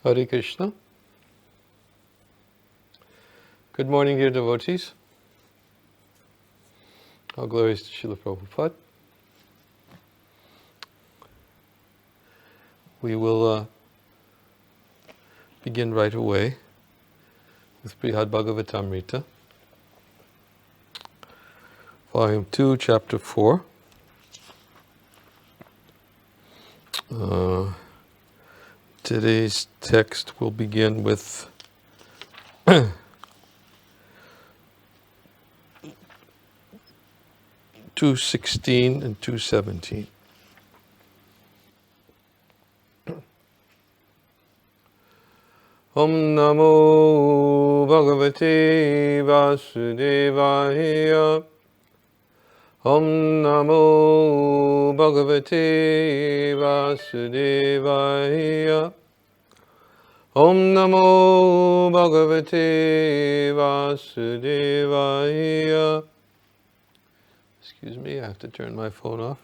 Hare Krishna. Good morning, dear devotees. All glories to Srila Prabhupada. We will begin right away with Brihad Bhagavatamrita, Volume 2, Chapter 4. Today's text will begin with 2:16 and 2:17. Om Namo Bhagavate Vasudevaya. Om Namo Bhagavate Vasudevaya. Om Namo Bhagavate Vasudevaya. Excuse me, I have to turn my phone off.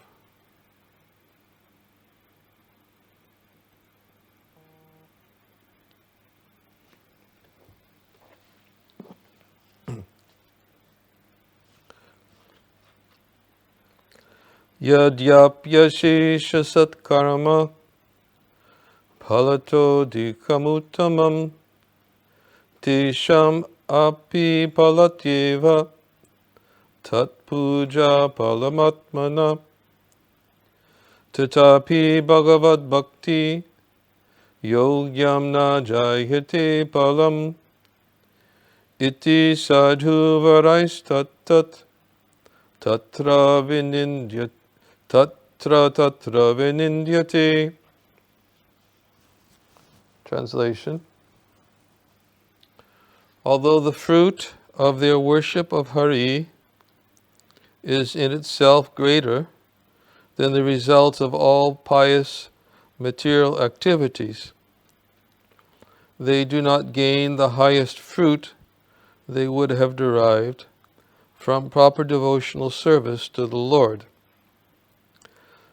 Yadyapyashesha satkarma phalato dikamutamam tesham api palatyeva tat puja palamatmana tatapi bhagavad bhakti yogyam na jayate palam iti sadhu varaistattat tatra vinindyate. Translation. Although the fruit of their worship of Hari is in itself greater than the result of all pious material activities, they do not gain the highest fruit they would have derived from proper devotional service to the Lord.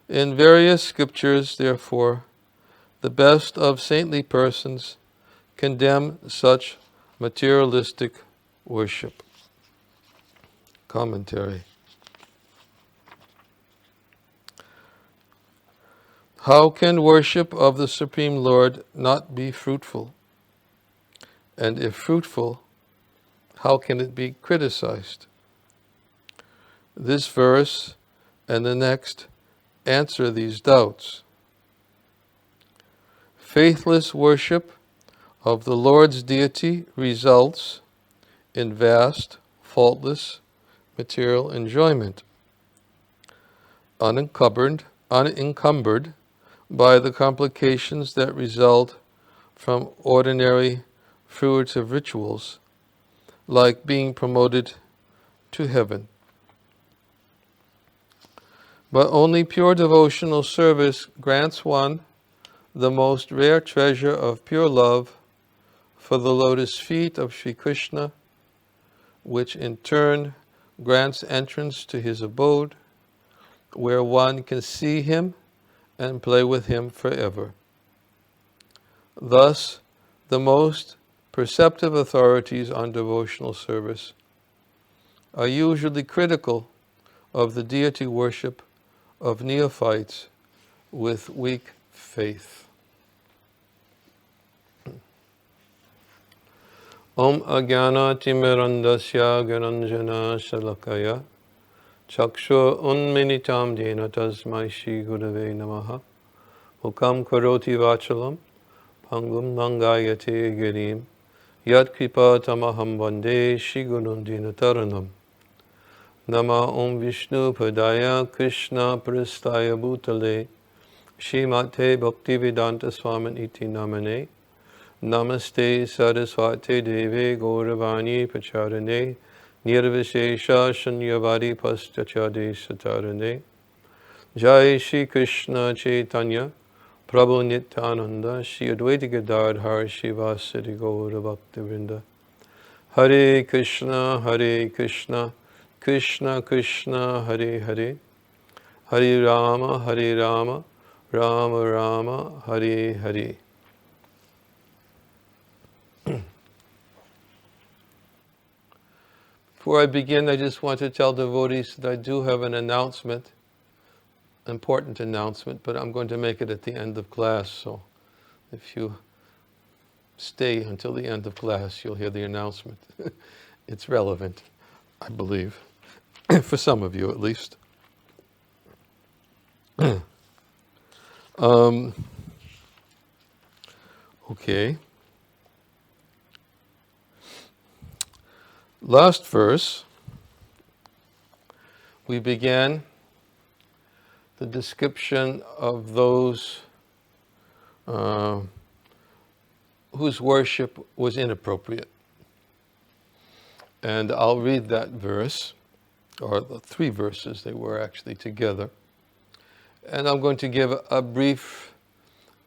In various scriptures, therefore, the best of saintly persons condemn such materialistic worship. Commentary. How can worship of the Supreme Lord not be fruitful? And if fruitful, how can it be criticized? This verse and the next answer these doubts. Faithless worship of the Lord's deity results in vast, faultless material enjoyment, unencumbered by the complications that result from ordinary fruitive rituals, like being promoted to heaven. But only pure devotional service grants one the most rare treasure of pure love for the lotus feet of Sri Krishna, which in turn grants entrance to his abode, where one can see him and play with him forever. Thus, the most perceptive authorities on devotional service are usually critical of the deity worship of neophytes with weak faith. Om Ajnana Timirandasya Garanjana Shalakaya Chakshur Unminitam Dena Tasmai Shri Gurave Namaha Mukam Karoti Vachalam Pangum Nangayate Girim Yat Kripa Tamaham Vande Shri Gurun Dinataranam Nama Om Vishnu Padaya Krishna Prastaya Bhutale Shrimate Bhaktivedanta Swamin Iti Namane Namaste Saraswate Deve Gauravani Pacharane Nirvishesha Shunyavadi Paschachade Satarane Jai Shri Krishna Chaitanya Prabhu Nityananda Shri Advaita Gadadhar Shivasati Gaura Bhaktivinoda Hare Krishna Krishna Krishna Hare Hare Hare Rama Rama Rama Hare Hare. Before I begin, I just want to tell devotees that I do have an announcement, important announcement, but I'm going to make it at the end of class, so if you stay until the end of class, you'll hear the announcement. It's relevant, I believe, for some of you at least. Okay. Last verse, we began the description of those whose worship was inappropriate. And I'll read that verse, or the 3 verses, they were actually together. And I'm going to give a brief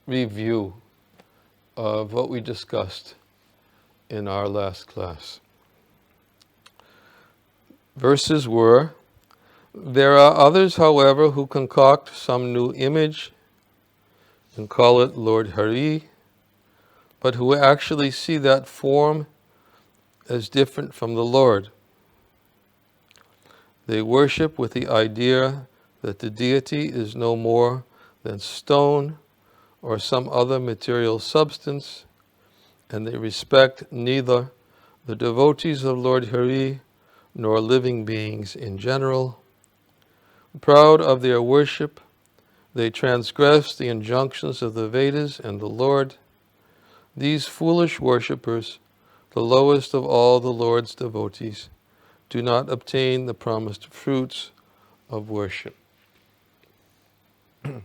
review of what we discussed in our last class. Verses were, "There are others, however, who concoct some new image and call it Lord Hari, but who actually see that form as different from the Lord. They worship with the idea that the deity is no more than stone or some other material substance, and they respect neither the devotees of Lord Hari nor living beings in general. Proud of their worship, they transgress the injunctions of the Vedas and the Lord. These foolish worshippers, the lowest of all the Lord's devotees, do not obtain the promised fruits of worship." In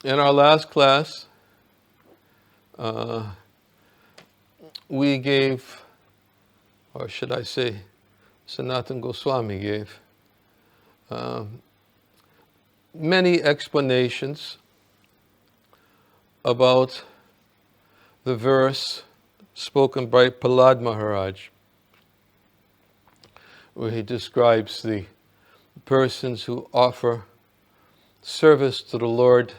our last class, we gave, or should I say, Sanatana Goswami gave, many explanations about the verse spoken by Prahlad Maharaj, where he describes the persons who offer service to the Lord,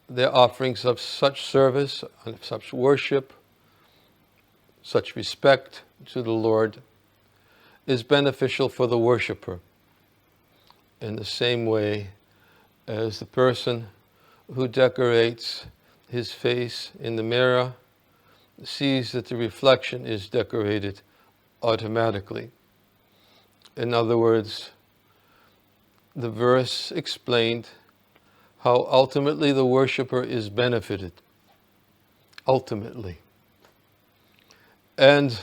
their offerings of such service, of such worship, such respect to the Lord is beneficial for the worshipper, in the same way as the person who decorates his face in the mirror sees that the reflection is decorated automatically. In other words, the verse explained how ultimately the worshipper is benefited. Ultimately. And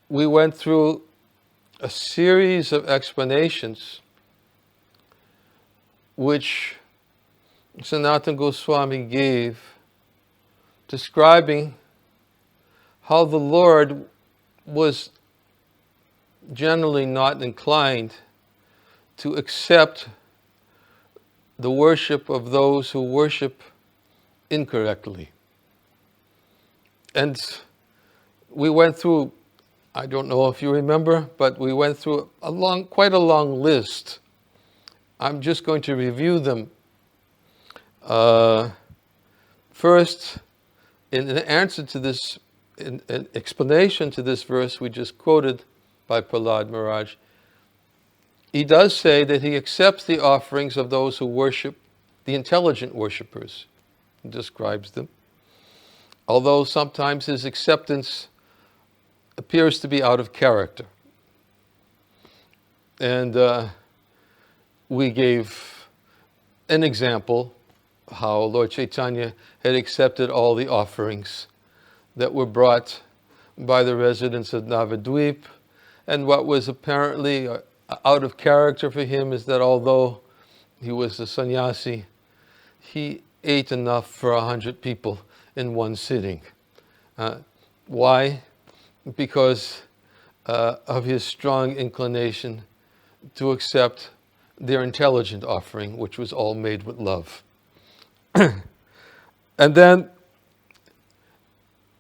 we went through a series of explanations which Sanatana Goswami gave, describing how the Lord was generally not inclined to accept the worship of those who worship incorrectly. And we went through, I don't know if you remember, but we went through quite a long list. I'm just going to review them. First, in an answer to this, in explanation to this verse we just quoted by Prahlad Maharaj, he does say that he accepts the offerings of those who worship, the intelligent worshippers, he describes them, although sometimes his acceptance appears to be out of character. And we gave an example how Lord Chaitanya had accepted all the offerings that were brought by the residents of Navadvip, and what was apparently out of character for him is that although he was a sannyasi, he ate enough for 100 people in one sitting. Why? Because of his strong inclination to accept their intelligent offering, which was all made with love. And then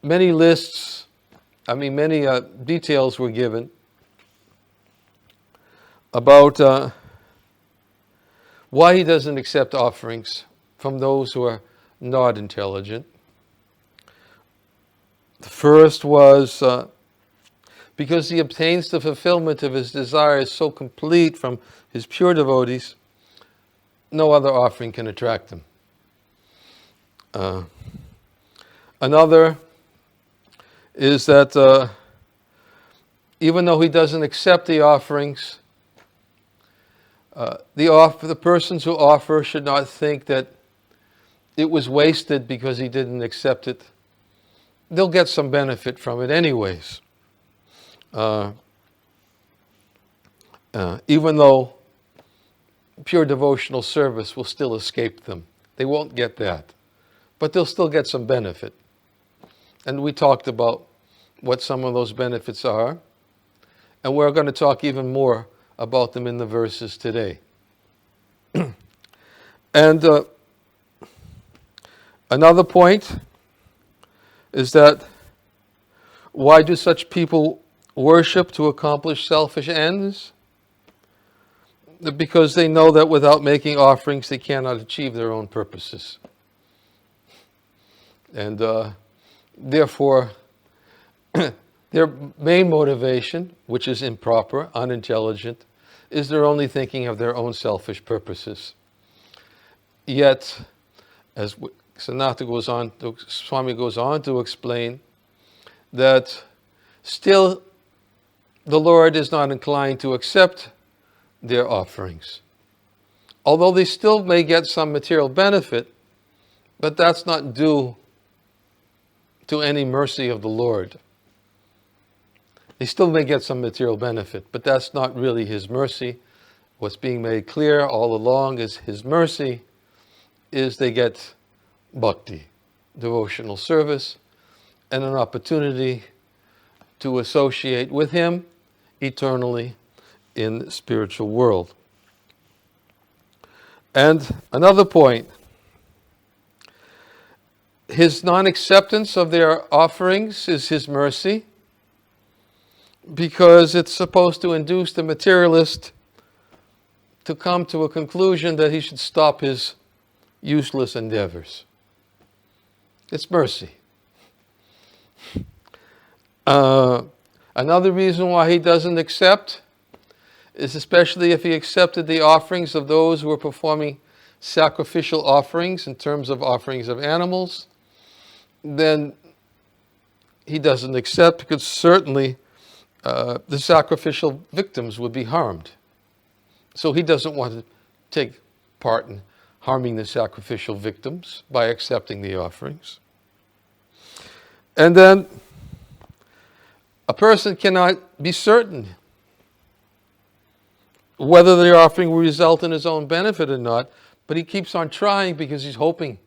many details were given about why he doesn't accept offerings from those who are not intelligent. The first was because he obtains the fulfillment of his desires so complete from his pure devotees, no other offering can attract him. Another is that even though he doesn't accept the offerings, the persons who offer should not think that it was wasted because he didn't accept it. They'll get some benefit from it anyways. Even though pure devotional service will still escape them. They won't get that. But they'll still get some benefit. And we talked about what some of those benefits are. And we're going to talk even more about them in the verses today. And another point is that why do such people worship to accomplish selfish ends? Because they know that without making offerings, they cannot achieve their own purposes. And therefore, their main motivation, which is improper, unintelligent, is they're only thinking of their own selfish purposes. Yet, as Swami goes on to explain, that still the Lord is not inclined to accept their offerings. Although they still may get some material benefit, but that's not due to any mercy of the Lord. They still may get some material benefit, but that's not really His mercy. What's being made clear all along is His mercy is they get bhakti, devotional service, and an opportunity to associate with Him eternally in the spiritual world. And another point, His non-acceptance of their offerings is His mercy, because it's supposed to induce the materialist to come to a conclusion that he should stop his useless endeavors. It's mercy. Another reason why He doesn't accept is especially if He accepted the offerings of those who are performing sacrificial offerings in terms of offerings of animals, then He doesn't accept, because certainly the sacrificial victims would be harmed. So He doesn't want to take part in harming the sacrificial victims by accepting the offerings. And then a person cannot be certain whether the offering will result in his own benefit or not, but he keeps on trying because he's hoping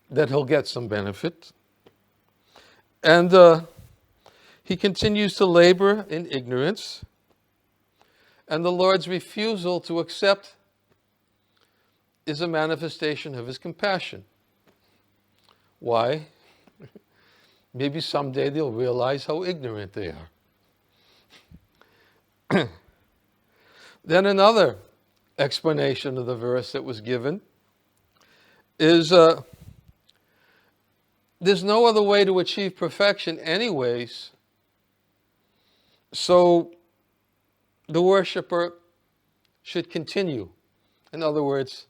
that he'll get some benefit. And he continues to labor in ignorance, and the Lord's refusal to accept is a manifestation of His compassion. Why? Maybe someday they'll realize how ignorant they are. Then another explanation of the verse that was given is there's no other way to achieve perfection anyways, so the worshiper should continue. In other words,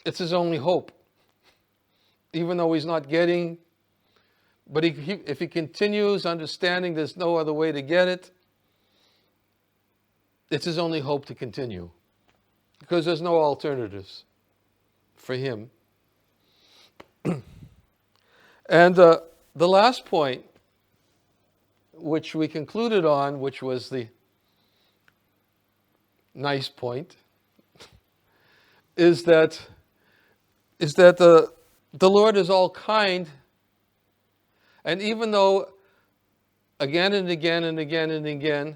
it's his only hope. Even though he's not getting, but if he continues understanding there's no other way to get it, it's his only hope to continue, because there's no alternatives for him. And the last point, which we concluded on, which was the nice point, is that the Lord is all kind, and even though again and again and again and again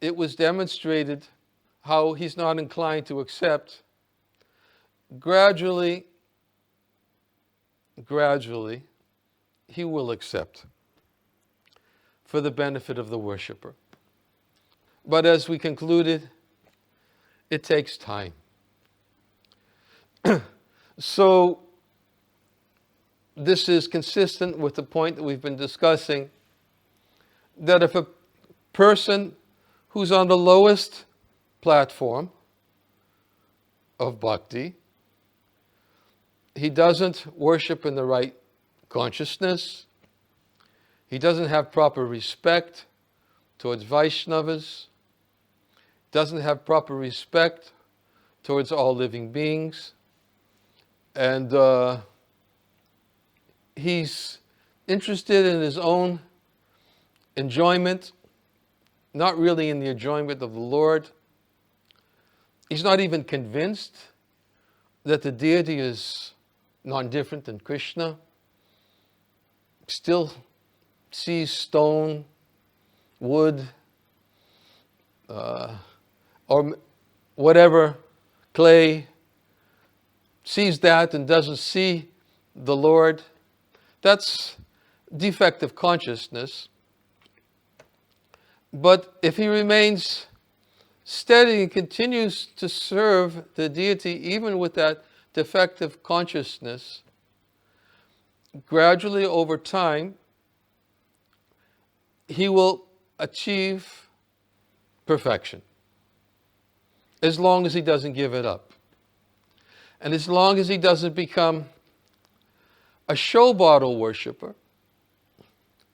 it was demonstrated how He's not inclined to accept, gradually He will accept for the benefit of the worshiper. But as we concluded, it takes time. So this is consistent with the point that we've been discussing, that if a person who's on the lowest platform of bhakti, he doesn't worship in the right consciousness, he doesn't have proper respect towards Vaishnavas, doesn't have proper respect towards all living beings, and he's interested in his own enjoyment, not really in the enjoyment of the Lord. He's not even convinced that the deity is non-different than Krishna. Still sees stone, wood, or whatever, clay, sees that and doesn't see the Lord. That's defective consciousness. But if he remains steady and continues to serve the deity even with that defective consciousness, gradually over time, he will achieve perfection, as long as he doesn't give it up. And as long as he doesn't become a show bottle worshiper,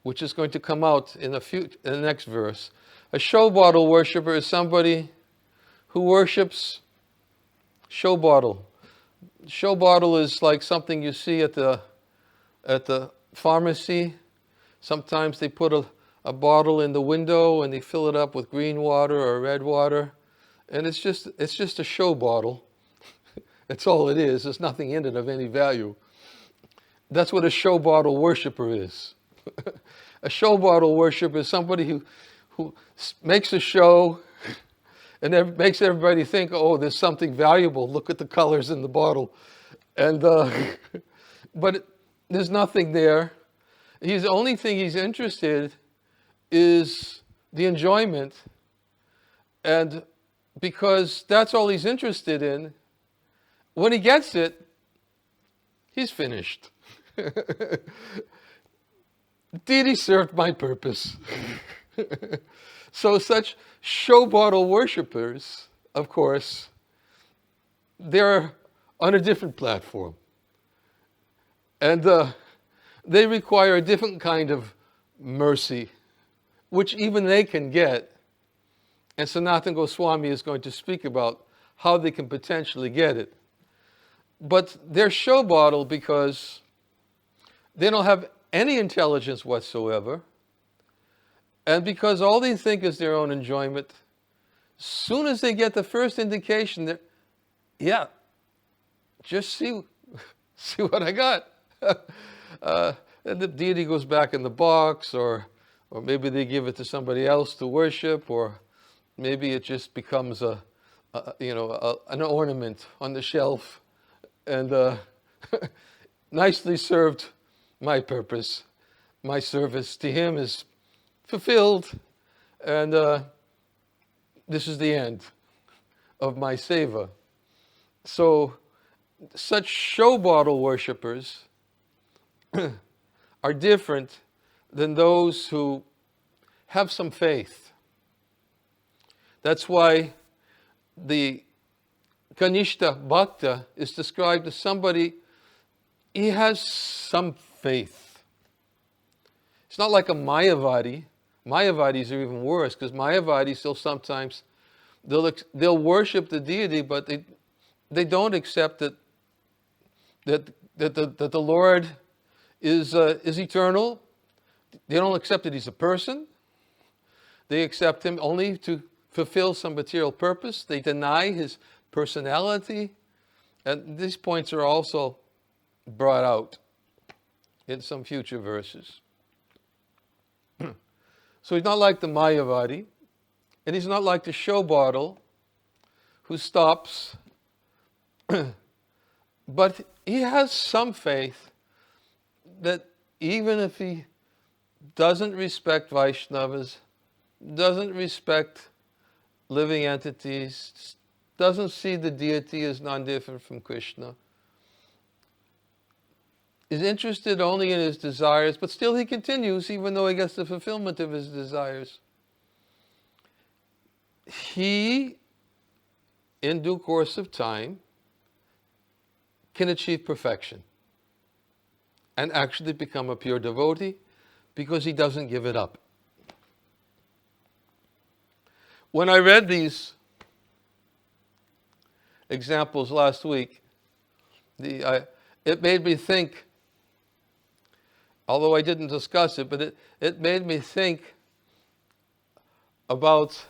which is going to come out in the next verse. A show bottle worshiper is somebody who worships show bottle. Show bottle is like something you see at the pharmacy. Sometimes they put a bottle in the window and they fill it up with green water or red water, and it's just a show bottle. That's all it is. There's nothing in it of any value. That's what a show bottle worshiper is. A show bottle worshiper is somebody who makes a show and makes everybody think, oh, there's something valuable. Look at the colors in the bottle. And but there's nothing there. The only thing he's interested is the enjoyment. And because that's all he's interested in, when he gets it, he's finished. Deity served my purpose. So such show bottle worshippers, of course, they're on a different platform. And they require a different kind of mercy, which even they can get. And Sanatana Goswami is going to speak about how they can potentially get it. But they're show bottle because they don't have any intelligence whatsoever, and because all they think is their own enjoyment. As soon as they get the first indication that, yeah, just see what I got. And the deity goes back in the box, or maybe they give it to somebody else to worship, or maybe it just becomes an ornament on the shelf, and nicely served. My purpose, my service to him is fulfilled, and this is the end of my seva. So such show bottle worshippers are different than those who have some faith. That's why the Kanishta Bhakta is described as somebody, he has some faith. It's not like a Mayavadi. Mayavadis are even worse, because Mayavadis still sometimes they'll worship the deity, but they don't accept that the Lord is eternal. They don't accept that he's a person. They accept him only to fulfill some material purpose. They deny his personality, and these points are also brought out in some future verses. So he's not like the Mayavadi, and he's not like the show bottle who stops, but he has some faith that even if he doesn't respect Vaishnavas, doesn't respect living entities, doesn't see the deity as non-different from Krishna, is interested only in his desires, but still he continues even though he gets the fulfillment of his desires. He, in due course of time, can achieve perfection and actually become a pure devotee because he doesn't give it up. When I read these examples last week, it made me think, although I didn't discuss it, but it made me think about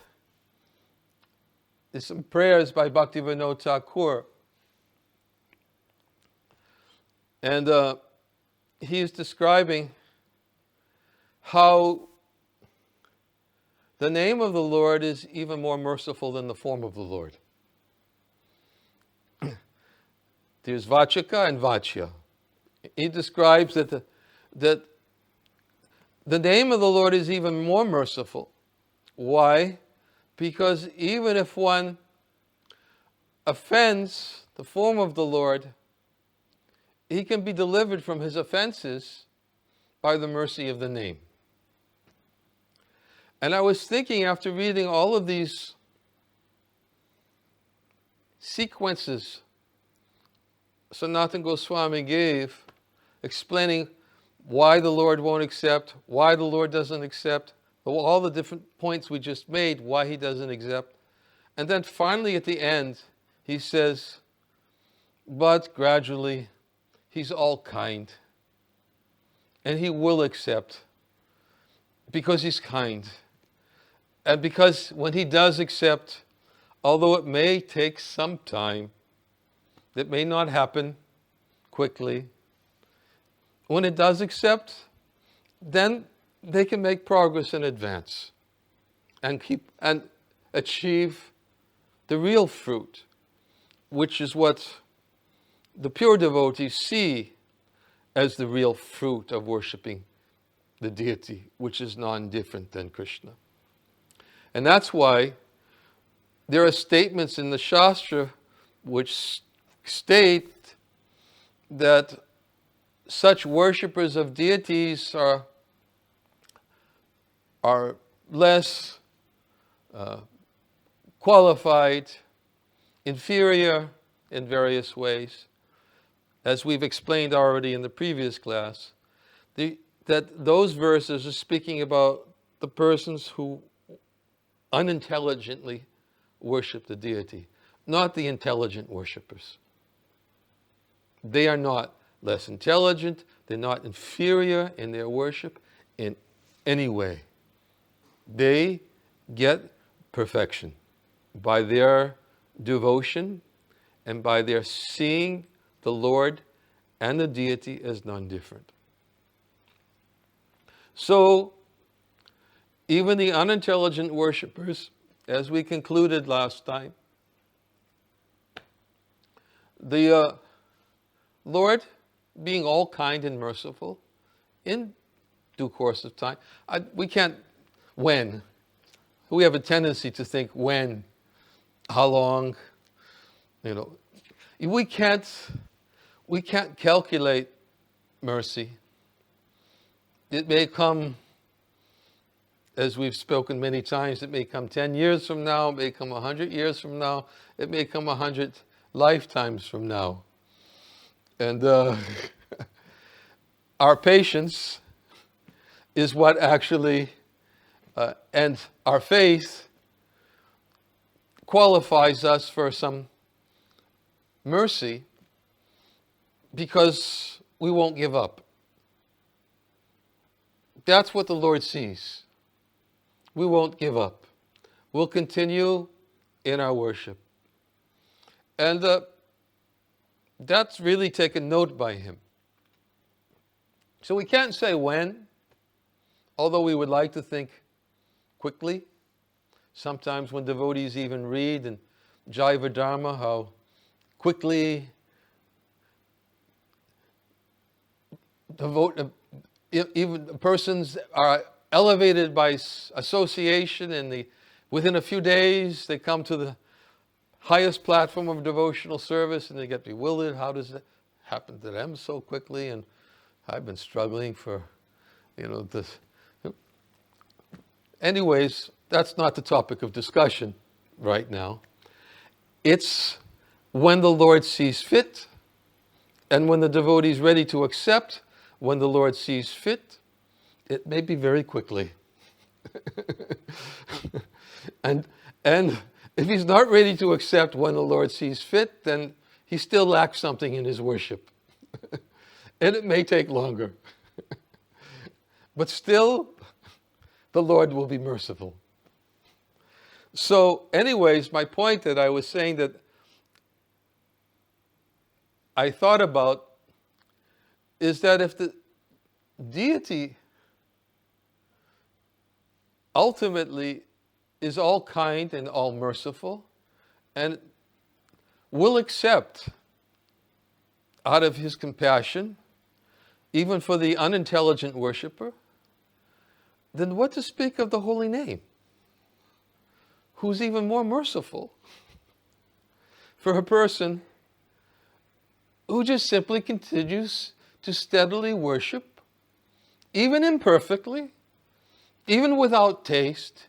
some prayers by Bhaktivinoda Thakur. And he's describing how the name of the Lord is even more merciful than the form of the Lord. There's Vachaka and Vachya. He describes that the name of the Lord is even more merciful. Why? Because even if one offends the form of the Lord, he can be delivered from his offenses by the mercy of the name. And I was thinking, after reading all of these sequences Sanatana Goswami gave, explaining why the Lord won't accept, why the Lord doesn't accept, all the different points we just made, why he doesn't accept. And then finally at the end, he says, but gradually, he's all kind. And he will accept because he's kind. And because when he does accept, although it may take some time, it may not happen quickly, when it does accept, then they can make progress and advance and achieve the real fruit, which is what the pure devotees see as the real fruit of worshipping the deity, which is non-different than Krishna. And that's why there are statements in the Shastra which state that such worshippers of deities are less qualified, inferior in various ways. As we've explained already in the previous class, that those verses are speaking about the persons who unintelligently worship the deity, not the intelligent worshippers. They are not less intelligent, they're not inferior in their worship in any way. They get perfection by their devotion and by their seeing the Lord and the deity as non-different. So, even the unintelligent worshippers, as we concluded last time, the Lord, being all kind and merciful, in due course of time, we can't, when? We have a tendency to think when, how long, we can't calculate mercy. It may come, as we've spoken many times, it may come 10 years from now, it may come 100 years from now, it may come 100 lifetimes from now. And our patience is what actually, and our faith qualifies us for some mercy because we won't give up. That's what the Lord sees. We won't give up. We'll continue in our worship. And that's really taken note by him. So we can't say when, although we would like to think quickly. Sometimes when devotees even read in Jaiva Dharma how quickly even persons are elevated by association, and within a few days they come to the highest platform of devotional service and they get bewildered. How does that happen to them so quickly? And I've been struggling for, this. Anyways, that's not the topic of discussion right now. It's when the Lord sees fit, and when the devotee is ready to accept, when the Lord sees fit, it may be very quickly. and if he's not ready to accept when the Lord sees fit, then he still lacks something in his worship. And it may take longer. But still, the Lord will be merciful. So anyways, my point that I was saying that I thought about is that if the deity ultimately is all kind and all merciful and will accept out of his compassion, even for the unintelligent worshiper, then what to speak of the holy name, who's even more merciful for a person who just simply continues to steadily worship, even imperfectly, even without taste,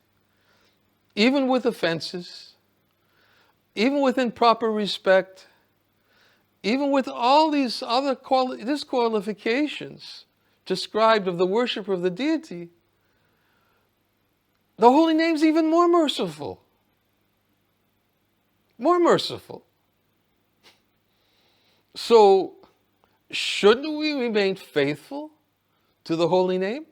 even with offenses, even with improper respect, even with all these other disqualifications described of the worshiper of the deity. The holy name's even more merciful. More merciful. So, shouldn't we remain faithful to the holy name?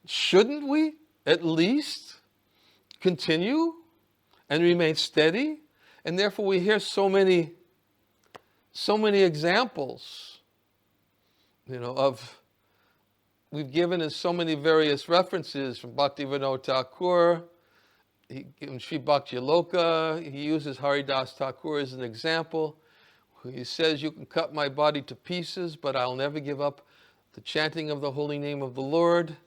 Shouldn't we at least continue and remain steady? And therefore we hear so many examples, we've given in so many various references from Bhaktivinoda Thakur, in Sri Bhakti Aloka, he uses Haridas Thakur as an example. He says, you can cut my body to pieces, but I'll never give up the chanting of the holy name of the Lord.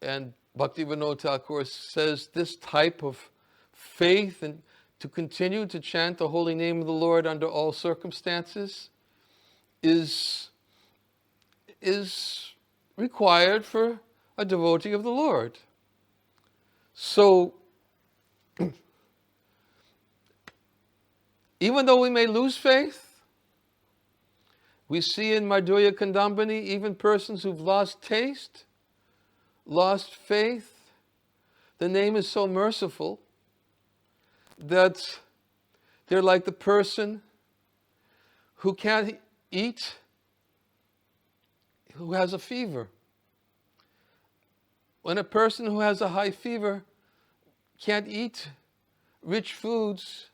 And Bhaktivinoda Thakur says this type of faith and to continue to chant the holy name of the Lord under all circumstances is required for a devotee of the Lord. So, even though we may lose faith, we see in Madhurya Kandambani even persons who've lost taste, lost faith. The name is so merciful that they're like the person who can't eat, who has a fever. When a person who has a high fever can't eat rich foods,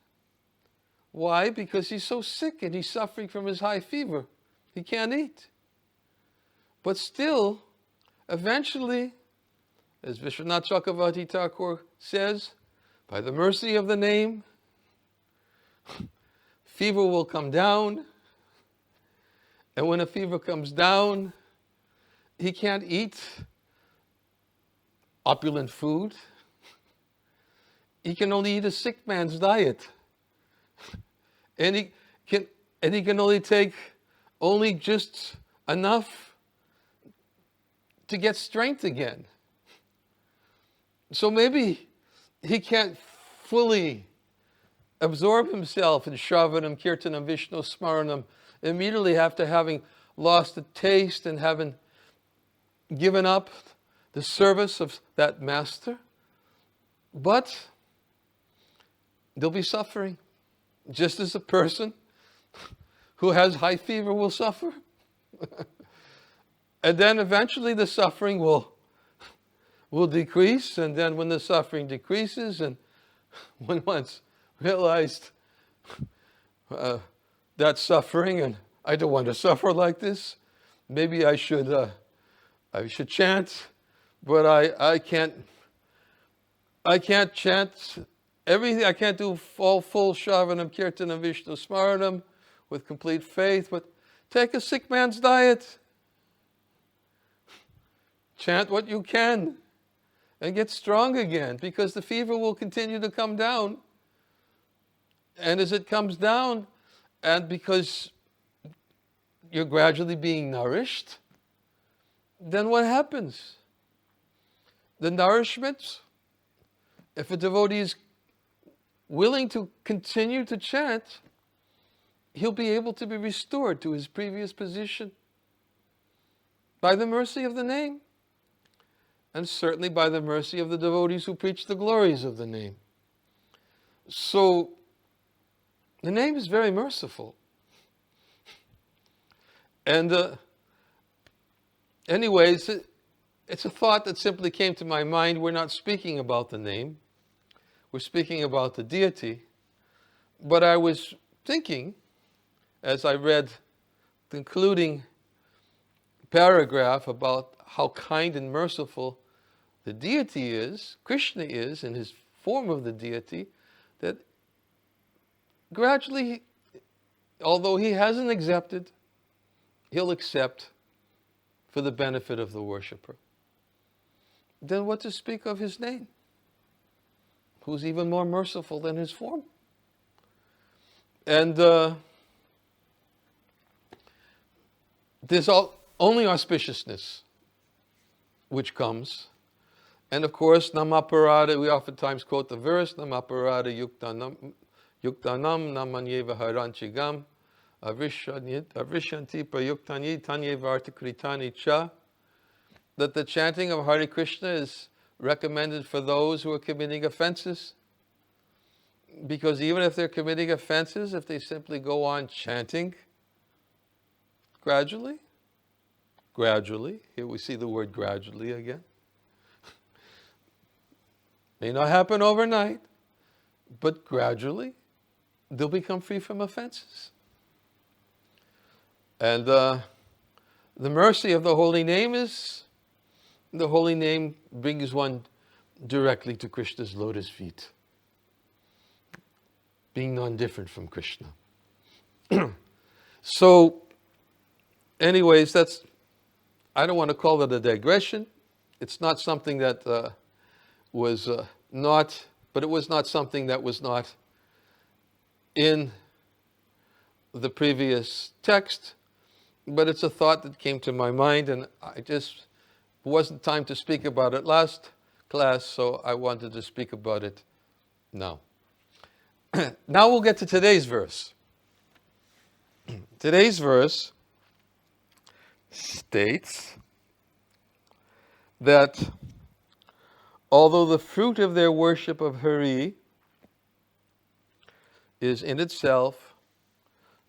why? Because he's so sick and he's suffering from his high fever. He can't eat. But still, eventually, as Vishwanath Chakravarti Thakur says, by the mercy of the name, fever will come down. And when a fever comes down, he can't eat opulent food. He can only eat a sick man's diet. And he can only take only just enough to get strength again. So maybe he can't fully absorb himself in Shravanam, Kirtanam, Vishnu Smaranam immediately after having lost the taste and having given up the service of that master. But there'll be suffering, just as a person who has high fever will suffer. And then eventually the suffering will decrease, and then when the suffering decreases, and when one's realized that suffering, and I don't want to suffer like this, maybe I should chant, but I can't chant everything. I can't do full Shravanam, Kirtanam, Vishnu Smaranam with complete faith, but take a sick man's diet. Chant what you can and get strong again, because the fever will continue to come down. And as it comes down, and because you're gradually being nourished, then what happens? The nourishment, if a devotee is willing to continue to chant, he'll be able to be restored to his previous position by the mercy of the name, and certainly by the mercy of the devotees who preach the glories of the name. So, the name is very merciful. And anyways, it's a thought that simply came to my mind. We're not speaking about the name. We're speaking about the deity. But I was thinking, as I read the concluding paragraph about how kind and merciful the deity is, Krishna is in his form of the deity, that gradually, although he hasn't accepted, he'll accept for the benefit of the worshipper. Then what to speak of his name, who's even more merciful than his form? And there's only auspiciousness which comes. And of course, Namaparada, we oftentimes quote the verse, Namaparada yuktanam namanyeva haranchigam avishanti prayuktani tanye vartikritani cha, that the chanting of Hare Krishna is recommended for those who are committing offenses. Because even if they're committing offenses, if they simply go on chanting gradually, here we see the word gradually again, may not happen overnight, but gradually they'll become free from offenses. And the mercy of the holy name is, the holy name brings one directly to Krishna's lotus feet, being non-different from Krishna. So, anyways, I don't want to call it a digression. It's not something that was not, but it was not something that was not in the previous text, but it's a thought that came to my mind, and it wasn't time to speak about it last class, so I wanted to speak about it now. Now we'll get to today's verse. Today's verse states that although the fruit of their worship of Hari is in itself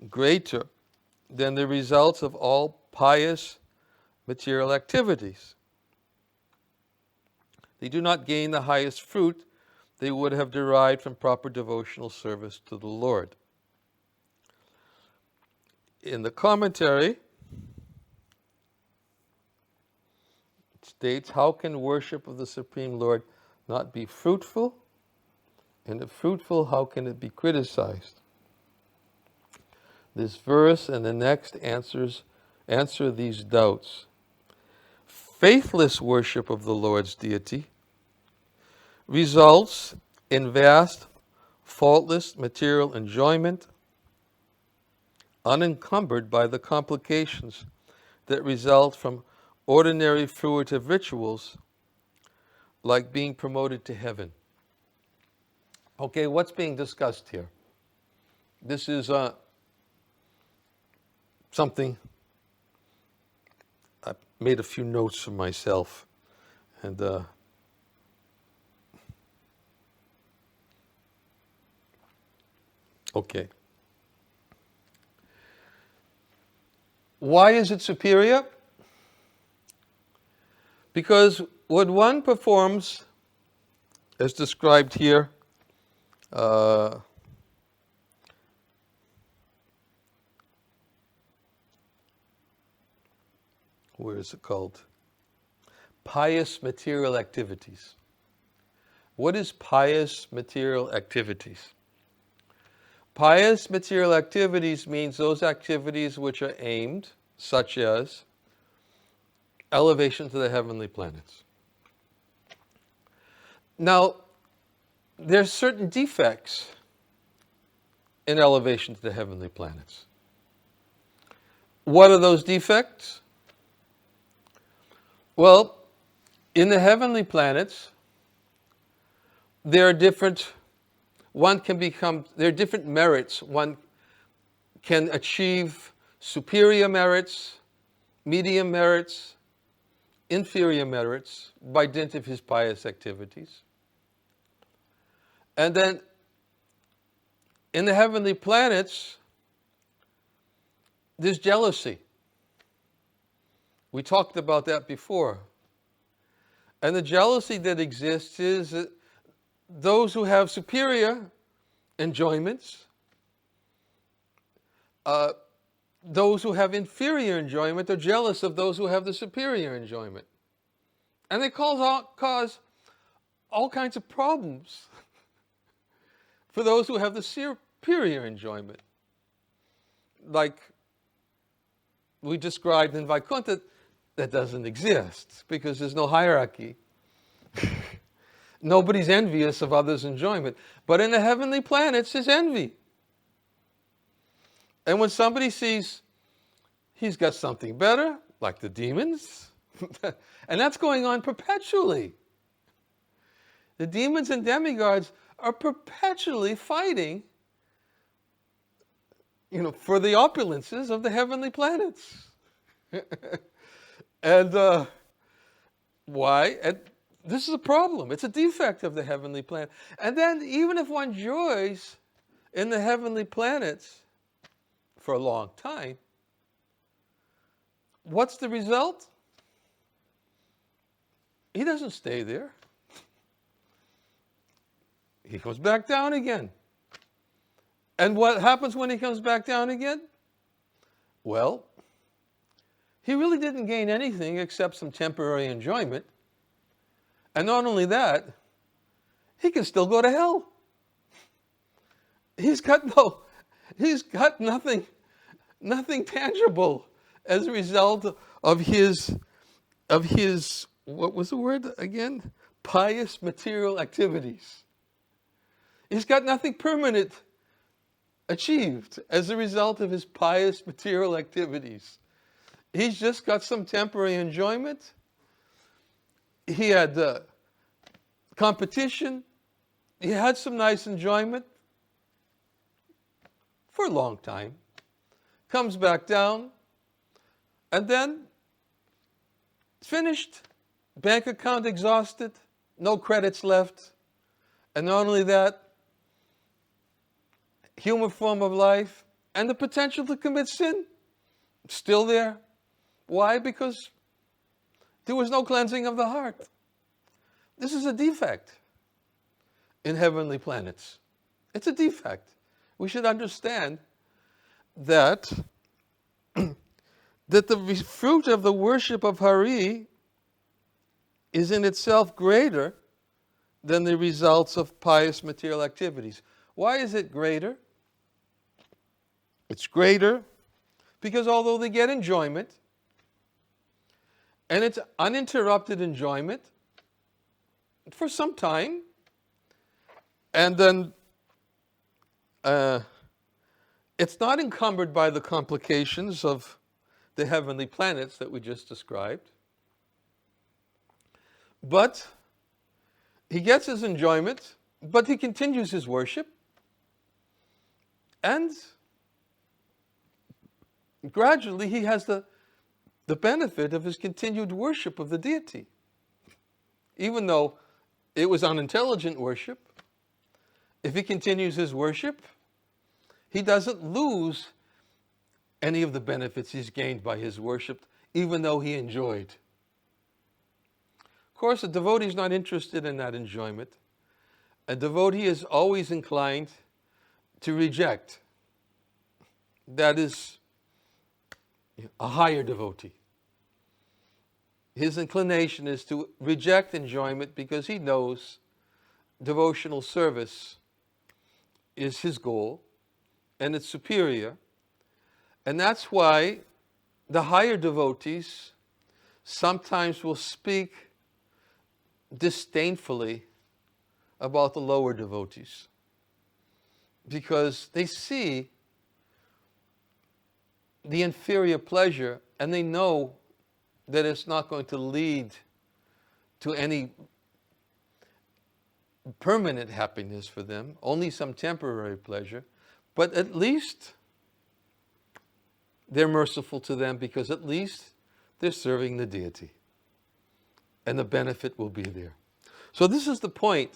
greater than the results of all pious material activities, they do not gain the highest fruit they would have derived from proper devotional service to the Lord. In the commentary, it states, how can worship of the Supreme Lord not be fruitful? And if fruitful, how can it be criticized? This verse and the next answer these doubts. Faithless worship of the Lord's deity results in vast, faultless material enjoyment, unencumbered by the complications that result from ordinary fruitive rituals, like being promoted to heaven. Okay, what's being discussed here? This is something, I made a few notes for myself, and okay. Why is it superior? Because when one performs, as described here, where is it called? Pious material activities. What is pious material activities? Pious material activities means those activities which are aimed, such as elevation to the heavenly planets. Now, there's certain defects in elevation to the heavenly planets. What are those defects? Well, in the heavenly planets, there are different merits. One can achieve superior merits, medium merits, inferior merits by dint of his pious activities. And then in the heavenly planets, there's jealousy. We talked about that before. And the jealousy that exists is that those who have superior enjoyments, those who have inferior enjoyment are jealous of those who have the superior enjoyment. And they cause all kinds of problems for those who have the superior enjoyment. Like we described in Vaikuntha, that doesn't exist because there's no hierarchy. Nobody's envious of others' enjoyment. But in the heavenly planets, there's envy. And when somebody sees he's got something better, like the demons, and that's going on perpetually. The demons and demigods are perpetually fighting, for the opulences of the heavenly planets. And why? And this is a problem. It's a defect of the heavenly planet. And then even if one enjoys in the heavenly planets for a long time, what's the result? He doesn't stay there. He goes back down again. And what happens when he comes back down again? Well, he really didn't gain anything except some temporary enjoyment. And not only that, he can still go to hell. He's got nothing tangible as a result of his, what was the word again? Pious material activities. He's got nothing permanent achieved as a result of his pious material activities. He's just got some temporary enjoyment. He had competition. He had some nice enjoyment for a long time. Comes back down, and then it's finished. Bank account exhausted, no credits left. And not only that, human form of life and the potential to commit sin still there. Why? Because there was no cleansing of the heart. This is a defect in heavenly planets. It's a defect. We should understand that the fruit of the worship of Hari is in itself greater than the results of pious material activities. Why is it greater? It's greater because although they get enjoyment, and it's uninterrupted enjoyment for some time, and then it's not encumbered by the complications of the heavenly planets that we just described. But he gets his enjoyment, but he continues his worship. And gradually he has the benefit of his continued worship of the deity. Even though it was unintelligent worship, if he continues his worship, he doesn't lose any of the benefits he's gained by his worship, even though he enjoyed. Of course, a devotee is not interested in that enjoyment. A devotee is always inclined to reject. That is a higher devotee. His inclination is to reject enjoyment because he knows devotional service is his goal and it's superior. And that's why the higher devotees sometimes will speak disdainfully about the lower devotees, because they see the inferior pleasure, and they know that it's not going to lead to any permanent happiness for them, only some temporary pleasure, but at least they're merciful to them because at least they're serving the deity and the benefit will be there. So this is the point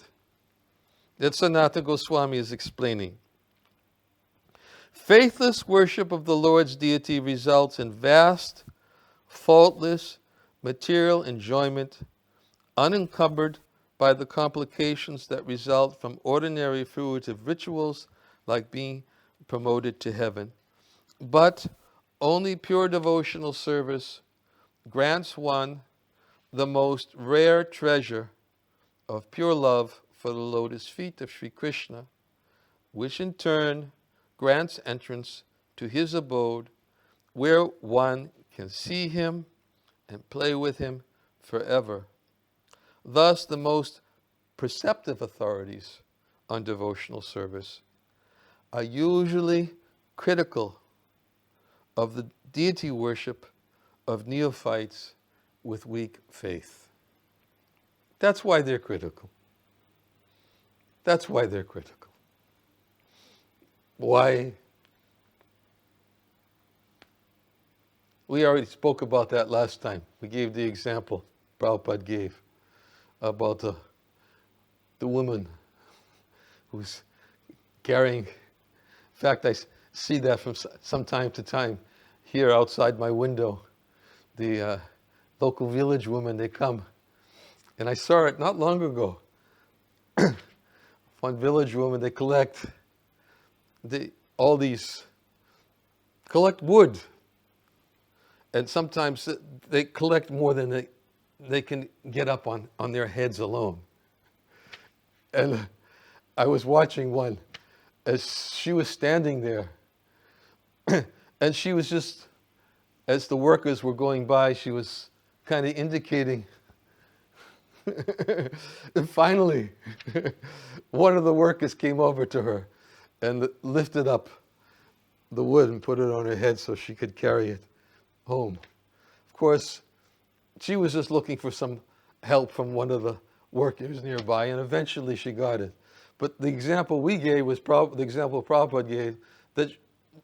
that Sanatana Goswami is explaining. Faithless worship of the Lord's deity results in vast, faultless, material enjoyment, unencumbered by the complications that result from ordinary fruitive rituals like being promoted to heaven. But only pure devotional service grants one the most rare treasure of pure love for the lotus feet of Sri Krishna, which in turn grants entrance to his abode where one can see him and play with him forever. Thus, the most perceptive authorities on devotional service are usually critical of the deity worship of neophytes with weak faith. That's why they're critical. That's why they're critical. Why? We already spoke about that last time. We gave the example Prabhupada gave about the woman who's carrying. In fact, I see that from time to time here outside my window. The local village women, they come. And I saw it not long ago. One village woman, they collect collect wood. And sometimes they collect more than they can get up on their heads alone. And I was watching one as she was standing there. And she was just, as the workers were going by, she was kind of indicating. And finally, one of the workers came over to her and lifted up the wood and put it on her head so she could carry it home. Of course, she was just looking for some help from one of the workers nearby, and eventually she got it. But the example we gave was the example Prabhupada gave, that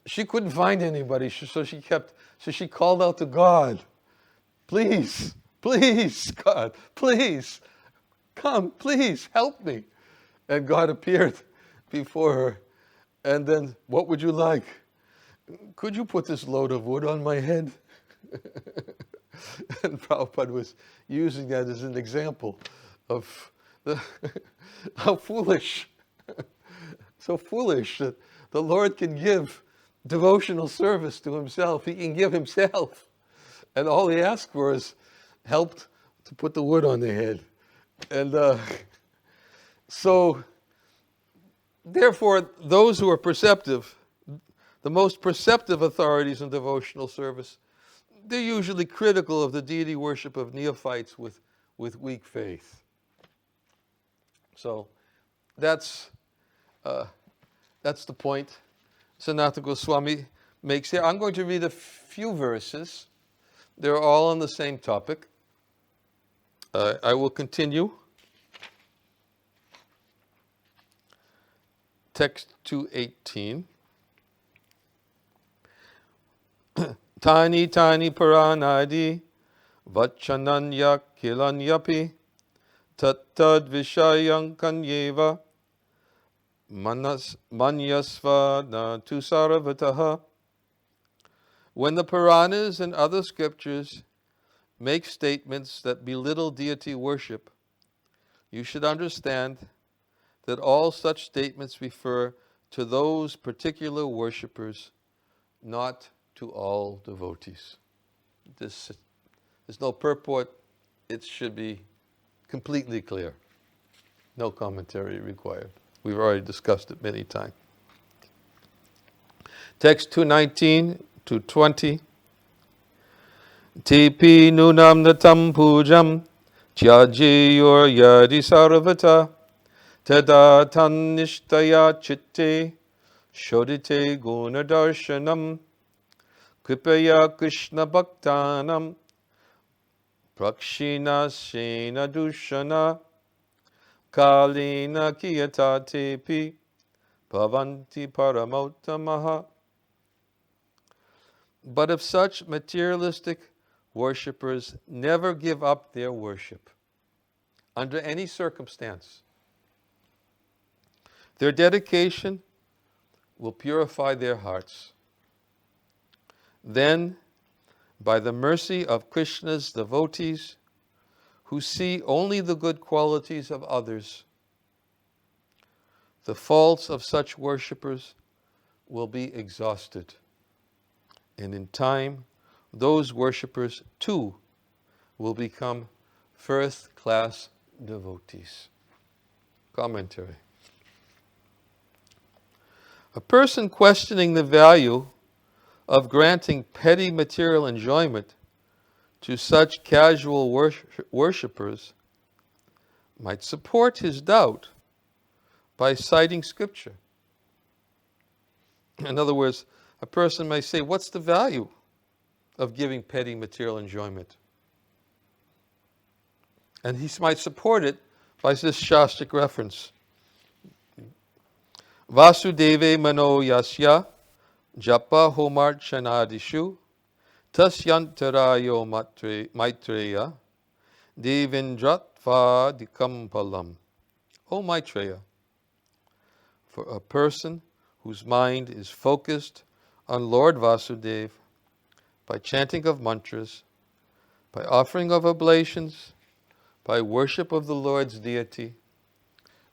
she couldn't find anybody, so she called out to God, please, God, please, come, please, help me. And God appeared before her. And then, what would you like? Could you put this load of wood on my head? And Prabhupada was using that as an example of how foolish, so foolish that the Lord can give devotional service to himself. He can give himself. And all he asked for is help to put the wood on their head. And so, therefore, those who are perceptive, the most perceptive authorities in devotional service, they're usually critical of the deity worship of neophytes with weak faith. So that's the point Sanatana Goswami makes here. I'm going to read a few verses. They're all on the same topic. I will continue. Text 218. Tani paranadi vachananya kilanyapi tattad vishayam kanyeva manyasva na tusaravataha. When the Puranas and other scriptures make statements that belittle deity worship, you should understand that all such statements refer to those particular worshippers, not to all devotees. There's no purport. It should be completely clear. No commentary required. We've already discussed it many times. Text 219 to 20. Tipi nunam natam pujam tyajeyor yadi sarvata tada tannishtaya chitte shodite guna darshanam Kripaya Krishna Bhaktanam Prakshina Shena Dushana Kalina Kiyatatepi Bhavanti Paramottamaha. But if such materialistic worshippers never give up their worship, under any circumstance, their dedication will purify their hearts. Then, by the mercy of Krishna's devotees, who see only the good qualities of others, the faults of such worshippers will be exhausted. And in time, those worshippers too will become first-class devotees. Commentary. A person questioning the value of granting petty material enjoyment to such casual worshippers might support his doubt by citing scripture. In other words, a person may say, what's the value of giving petty material enjoyment? And he might support it by this Shastric reference. Vasudeve mano yasya japa homarchanadishu tasyantarayo maitreya devindratva dikampalam. O Maitreya, for a person whose mind is focused on Lord Vasudeva by chanting of mantras, by offering of oblations, by worship of the Lord's deity,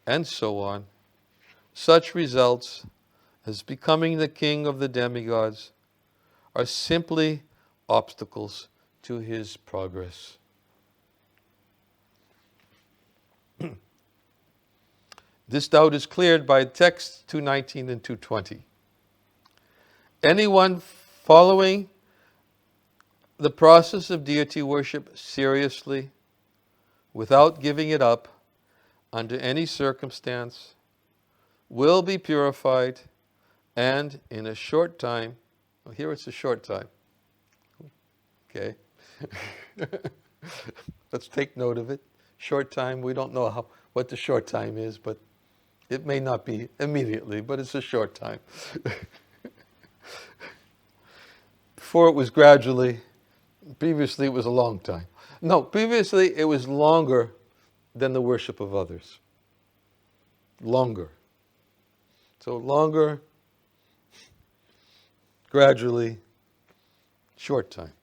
and so on, such results as becoming the king of the demigods are simply obstacles to his progress. This doubt is cleared by texts 219 and 220. Anyone following the process of deity worship seriously, without giving it up under any circumstance, will be purified, and in a short time, well, here it's a short time, okay? Let's take note of it. Short time, we don't know what the short time is, but it may not be immediately, but it's a short time. Before it was gradually, previously it was a long time. No, previously it was longer than the worship of others. Longer. So longer, gradually, short time.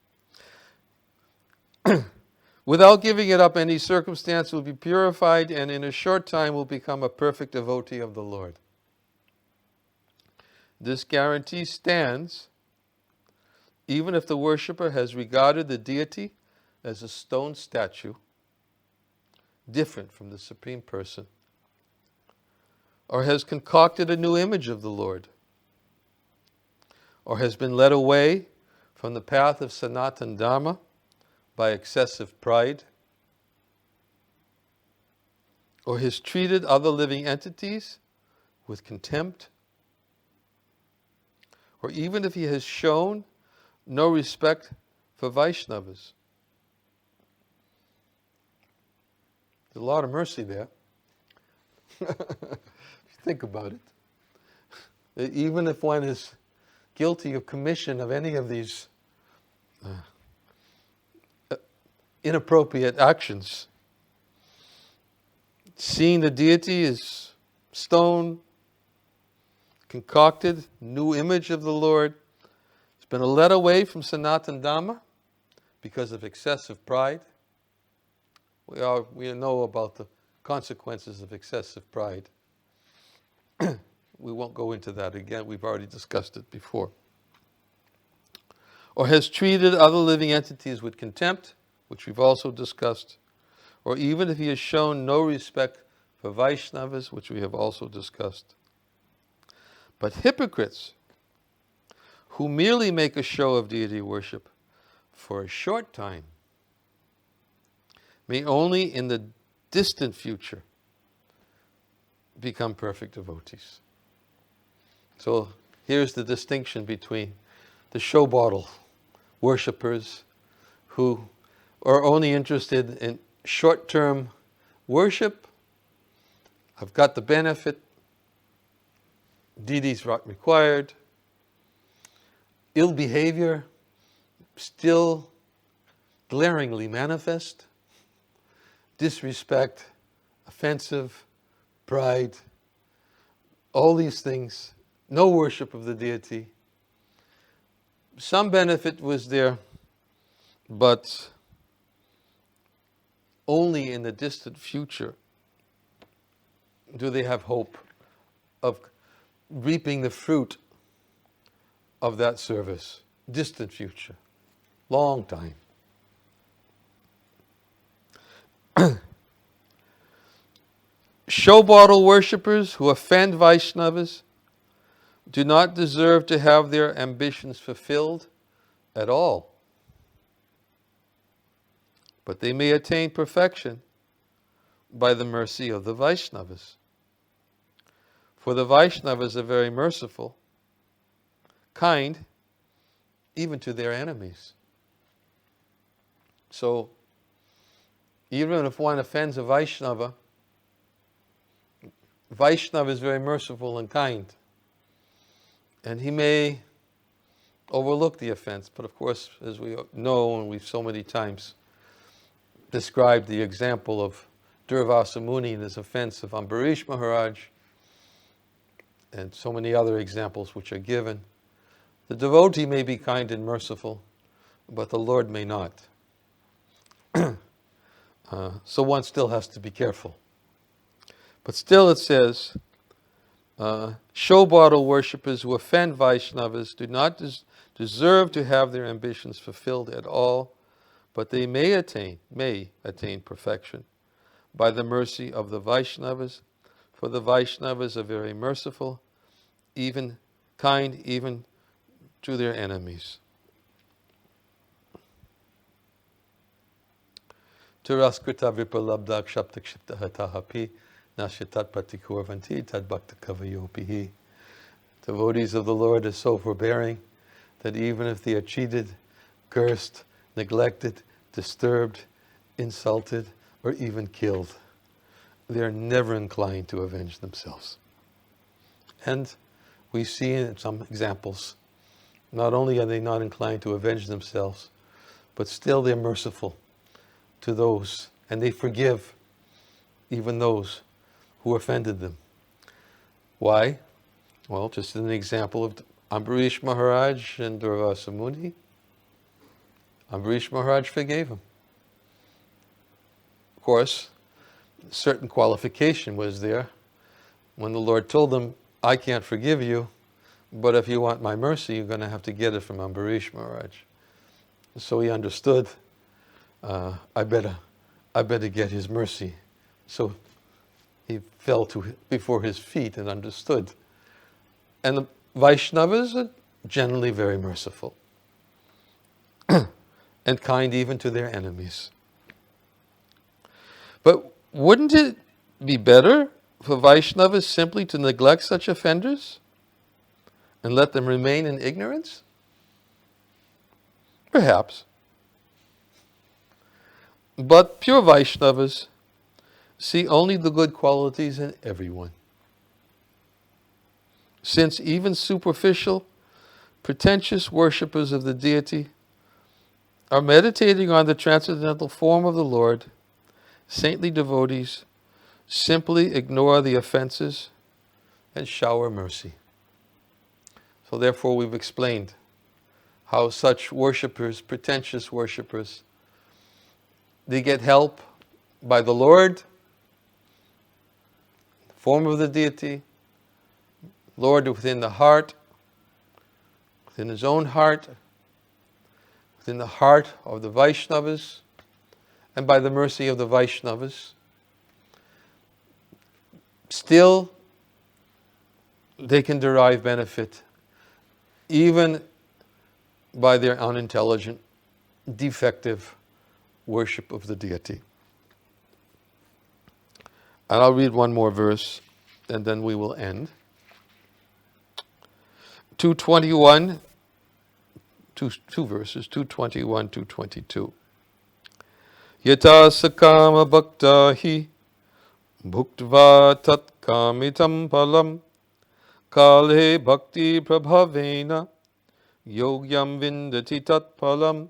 Without giving it up, any circumstance will be purified, and in a short time will become a perfect devotee of the Lord. This guarantee stands even if the worshipper has regarded the deity as a stone statue, different from the Supreme Person, or has concocted a new image of the Lord, or has been led away from the path of Sanatana Dharma by excessive pride, or has treated other living entities with contempt, or even if he has shown no respect for Vaishnavas. There's a lot of mercy there. If you think about it. Even if one is guilty of commission of any of these inappropriate actions, seeing the deity as stone, concocted new image of the Lord, it's been led away from Sanatana Dharma because of excessive pride. We know about the consequences of excessive pride. We won't go into that again. We've already discussed it before. Or has treated other living entities with contempt, which we've also discussed. Or even if he has shown no respect for Vaishnavas, which we have also discussed. But hypocrites who merely make a show of deity worship for a short time may only in the distant future become perfect devotees. So here's the distinction between the show bottle worshippers who are only interested in short-term worship. I've got the benefit. Deities not required. Ill behavior still glaringly manifest. Disrespect, offensive, pride, all these things. No worship of the deity. Some benefit was there, but only in the distant future do they have hope of reaping the fruit of that service. Distant future. Long time. Show bottle worshippers who offend Vaishnavas do not deserve to have their ambitions fulfilled at all. But they may attain perfection by the mercy of the Vaishnavas. For the Vaishnavas are very merciful, kind, even to their enemies. So, even if one offends a Vaishnava, Vaishnava is very merciful and kind. And he may overlook the offense. But of course, as we know, and we've so many times described the example of Durvasa Muni and his offense of Ambarish Maharaj, and so many other examples which are given. The devotee may be kind and merciful, but the Lord may not. So one still has to be careful. But still it says, show bottle worshippers who offend Vaishnavas do not deserve to have their ambitions fulfilled at all, but they may attain perfection by the mercy of the Vaishnavas, for the Vaishnavas are very merciful, even kind, even to their enemies. Turaskrita vipalabda kshapta kshipta hatahapi nashitat patikurvanti tad bhakta kavayopihi. Devotees of the Lord are so forbearing that even if they are cheated, cursed, neglected, disturbed, insulted, or even killed, they are never inclined to avenge themselves. And we see in some examples, not only are they not inclined to avenge themselves, but still they're merciful to those, and they forgive even those who offended them. Why? Well, just an example of Ambarish Maharaj and Durvasa Muni. Ambarish Maharaj forgave him. Of course, certain qualification was there when the Lord told them, I can't forgive you, but if you want my mercy, you're going to have to get it from Ambarish Maharaj. So he understood, I better get his mercy. So he fell before his feet and understood. And the Vaishnavas are generally very merciful and kind even to their enemies. But wouldn't it be better for Vaishnavas simply to neglect such offenders and let them remain in ignorance? Perhaps. But pure Vaishnavas see only the good qualities in everyone. Since even superficial, pretentious worshippers of the deity are meditating on the transcendental form of the Lord, saintly devotees simply ignore the offenses and shower mercy. So therefore we've explained how such worshippers, pretentious worshippers, they get help by the Lord, the form of the deity, Lord within the heart, within his own heart, within the heart of the Vaishnavas, and by the mercy of the Vaishnavas. Still, they can derive benefit even by their unintelligent, defective worship of the deity. And I'll read one more verse and then we will end. 221, two verses, 221, 222. Yata sakama bhakta hi bhuktva tat kamitam palam kalhe bhakti prabhavena yogyam vindati tat palam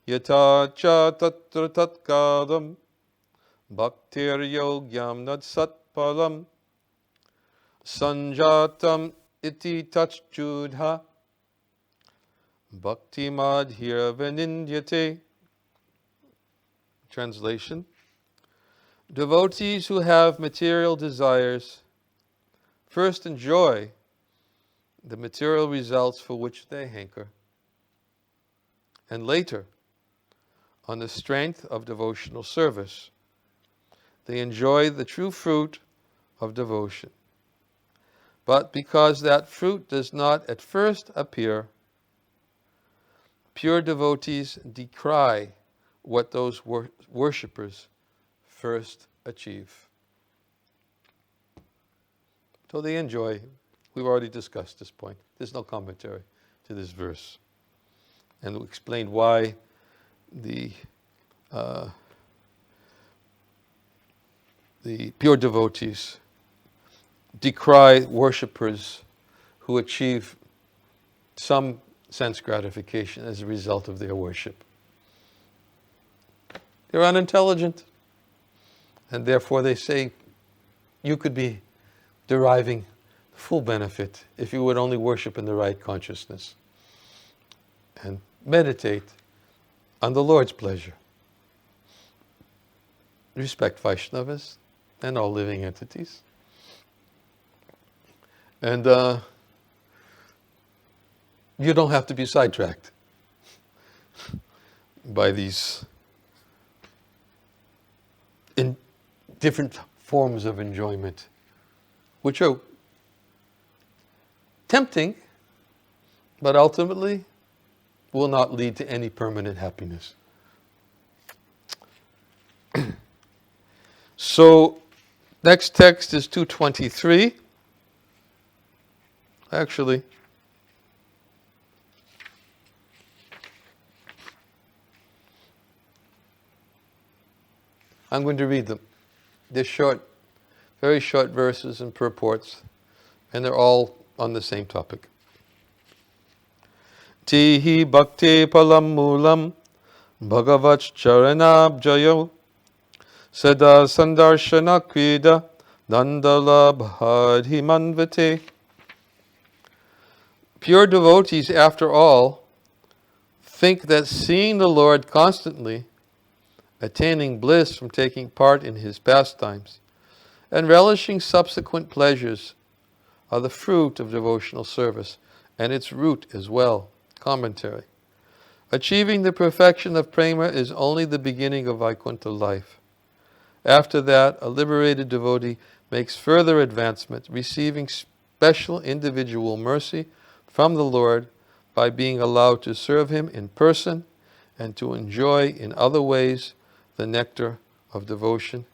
yata cha tatra tat kadam bhaktir yogyam nad sat palam sanjatam iti tachjudha bhakti madhya vinindyate. Translation: devotees who have material desires first enjoy the material results for which they hanker, and later, on the strength of devotional service, they enjoy the true fruit of devotion. But because that fruit does not at first appear, pure devotees decry what those worshippers first achieve. So they enjoy. We've already discussed this point. There's no commentary to this verse. And we explained why the pure devotees decry worshippers who achieve some sense gratification as a result of their worship. They're unintelligent, and therefore they say you could be deriving full benefit if you would only worship in the right consciousness and meditate on the Lord's pleasure. Respect Vaishnavas and all living entities. And you don't have to be sidetracked by these in different forms of enjoyment, which are tempting, but ultimately will not lead to any permanent happiness. So, next text is 223. Actually, I'm going to read them. They're short, very short verses and purports, and they're all on the same topic. Tihi bhakti palam mulam bhagavach charanabjayo sada sandarshana krida dandala bhadhimanvate. Pure devotees, after all, think that seeing the Lord constantly, attaining bliss from taking part in His pastimes, and relishing subsequent pleasures are the fruit of devotional service, and its root as well. Commentary. Achieving the perfection of prema is only the beginning of Vaikuntha life. After that, a liberated devotee makes further advancement, receiving special individual mercy from the Lord by being allowed to serve Him in person and to enjoy in other ways the nectar of devotion.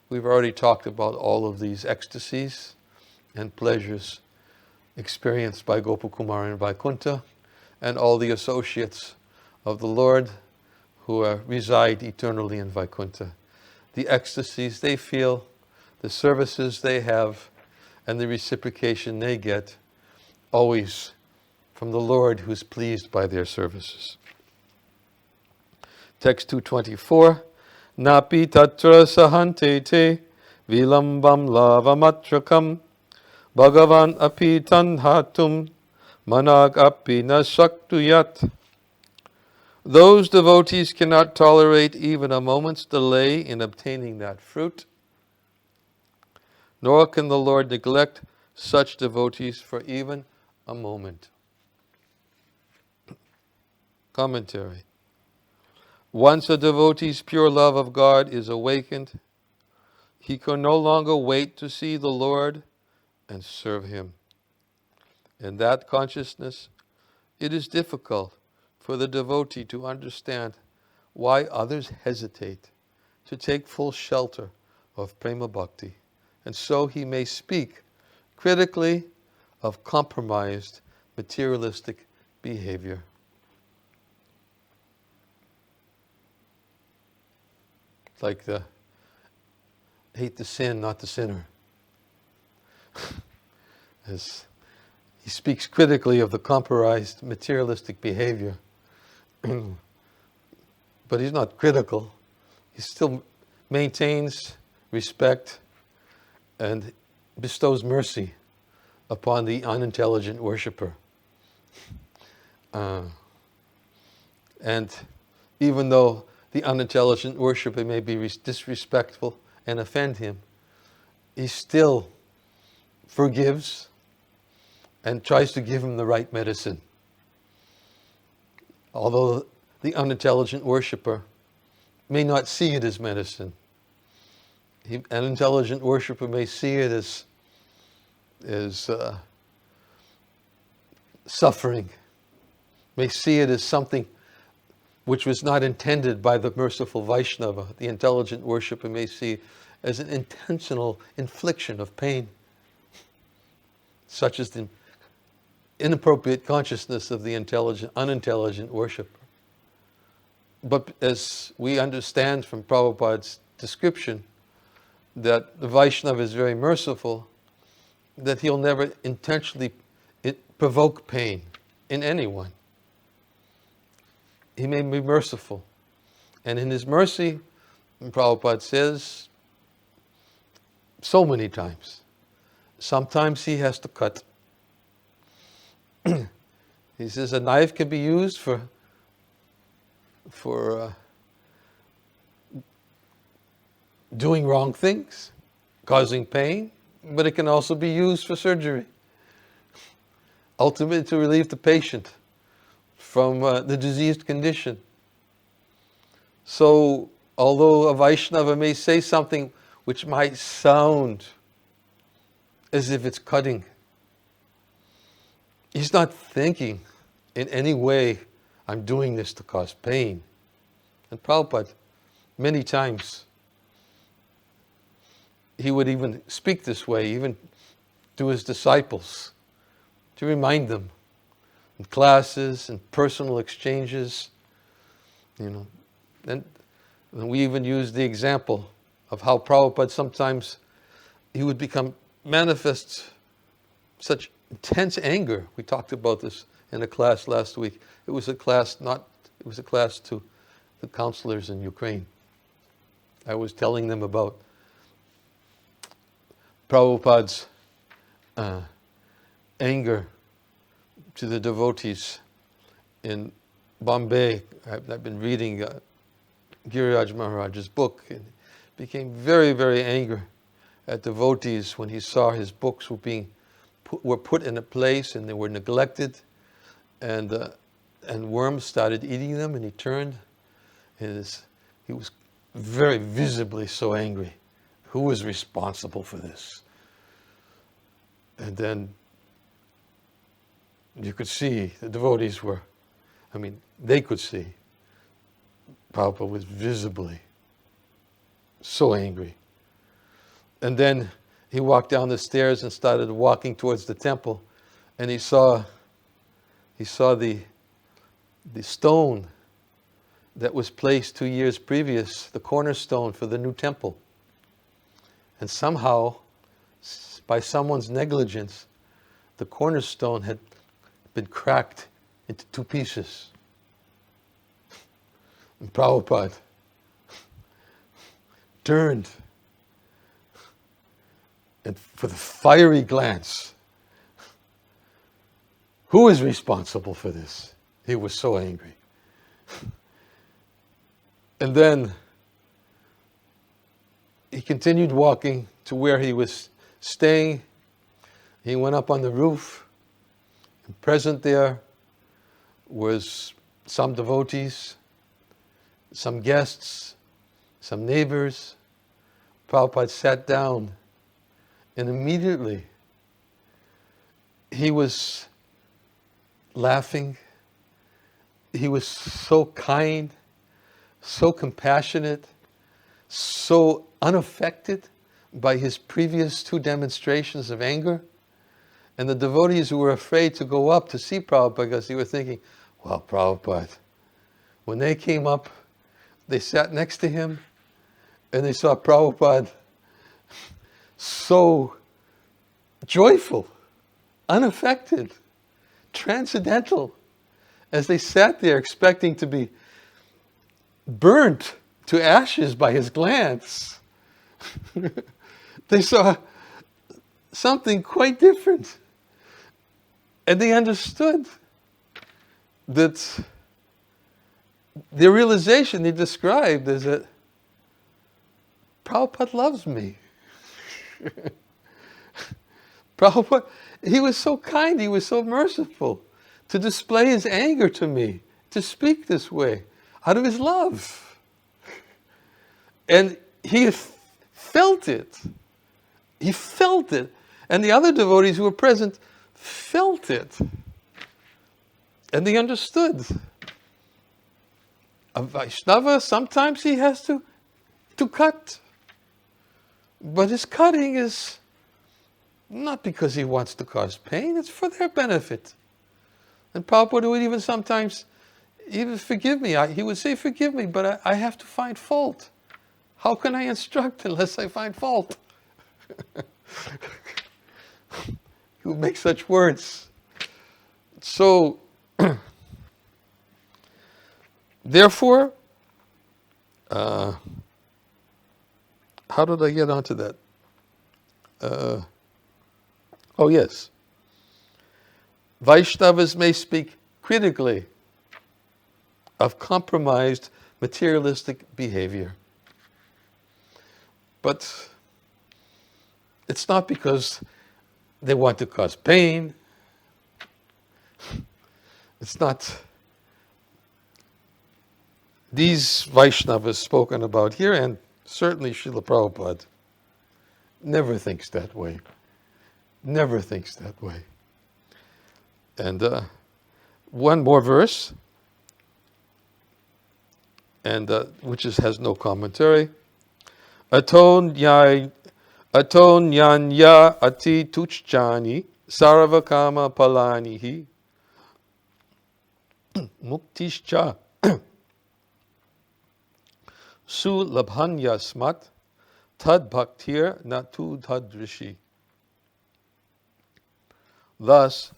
We've already talked about all of these ecstasies and pleasures experienced by Gopakumar in Vaikuntha and all the associates of the Lord who reside eternally in Vaikuntha. The ecstasies they feel, the services they have, and the reciprocation they get, always from the Lord who's pleased by their services. Text 224. Napi tatra sahante te vilambam lavamatrakam bhagavan api tanhatum manag api na shaktuyat. Those devotees cannot tolerate even a moment's delay in obtaining that fruit, nor can the Lord neglect such devotees for even a moment. Commentary. Once a devotee's pure love of God is awakened, he can no longer wait to see the Lord and serve Him. In that consciousness, it is difficult for the devotee to understand why others hesitate to take full shelter of prema bhakti, and so he may speak critically of compromised materialistic behavior. It's like hate the sin, not the sinner. As he speaks critically of the compromised materialistic behavior. But he's not critical. He still maintains respect and bestows mercy upon the unintelligent worshiper. And even though the unintelligent worshiper may be disrespectful and offend him, he still forgives and tries to give him the right medicine. Although the unintelligent worshiper may not see it as medicine. An intelligent worshiper may see it as suffering, may see it as something which was not intended by the merciful Vaishnava. The intelligent worshiper may see it as an intentional infliction of pain, such as the inappropriate consciousness of the unintelligent worshiper. But as we understand from Prabhupada's description, that the Vaishnava is very merciful, that he'll never intentionally provoke pain in anyone. He may be merciful. And in his mercy, Prabhupada says so many times, sometimes he has to cut. He says a knife can be used for doing wrong things, causing pain, but it can also be used for surgery, ultimately to relieve the patient from the diseased condition. So, although a Vaishnava may say something which might sound as if it's cutting, he's not thinking in any way, I'm doing this to cause pain. And Prabhupada, many times, he would even speak this way, even to his disciples, to remind them in classes and personal exchanges, And we even use the example of how Prabhupada sometimes, he would manifest such intense anger. We talked about this in a class last week. It was a class to the counselors in Ukraine. I was telling them about Prabhupada's anger to the devotees in Bombay. I've been reading Giriraj Maharaj's book, and became very, very angry at devotees when he saw his books were put in a place and they were neglected, and worms started eating them, and he turned. He was very visibly so angry. Who was responsible for this? And then you could see the devotees they could see Prabhupada was visibly so angry. And then he walked down the stairs and started walking towards the temple, and he saw the stone that was placed 2 years previous, the cornerstone for the new temple. And somehow, by someone's negligence, the cornerstone had been cracked into 2 pieces. And Prabhupada turned, and for the fiery glance, who is responsible for this? He was so angry. And then he continued walking to where he was staying. He went up on the roof, and present there was some devotees, some guests, some neighbors. Prabhupada sat down, and immediately he was laughing. He was so kind, so compassionate, so unaffected by his previous 2 demonstrations of anger. And the devotees who were afraid to go up to see Prabhupada, because they were thinking, well, Prabhupada, when they came up, they sat next to him, and they saw Prabhupada so joyful, unaffected, transcendental, as they sat there expecting to be burnt to ashes by his glance. They saw something quite different. And they understood that the realization they described is that Prabhupada loves me. Prabhupada, he was so kind, he was so merciful to display his anger to me, to speak this way, out of his love. And he felt it. He felt it. And the other devotees who were present felt it. And they understood. A Vaishnava, sometimes he has to cut. But his cutting is not because he wants to cause pain, it's for their benefit. And Prabhupada would even sometimes even forgive me. He would say, forgive me, but I have to find fault. How can I instruct unless I find fault? He would make such words. So, therefore, how did I get onto that? Oh yes. Vaishnavas may speak critically of compromised materialistic behavior. But it's not because they want to cause pain. It's not. These Vaishnavas spoken about here, and certainly Srila Prabhupada, never thinks that way. Never thinks that way. And one more verse, and which has no commentary. Aton nyanya ati tuchjani sarvakama palanihi muktishcha sulabhanyasmat tad bhaktir natu tadrishi. Thus,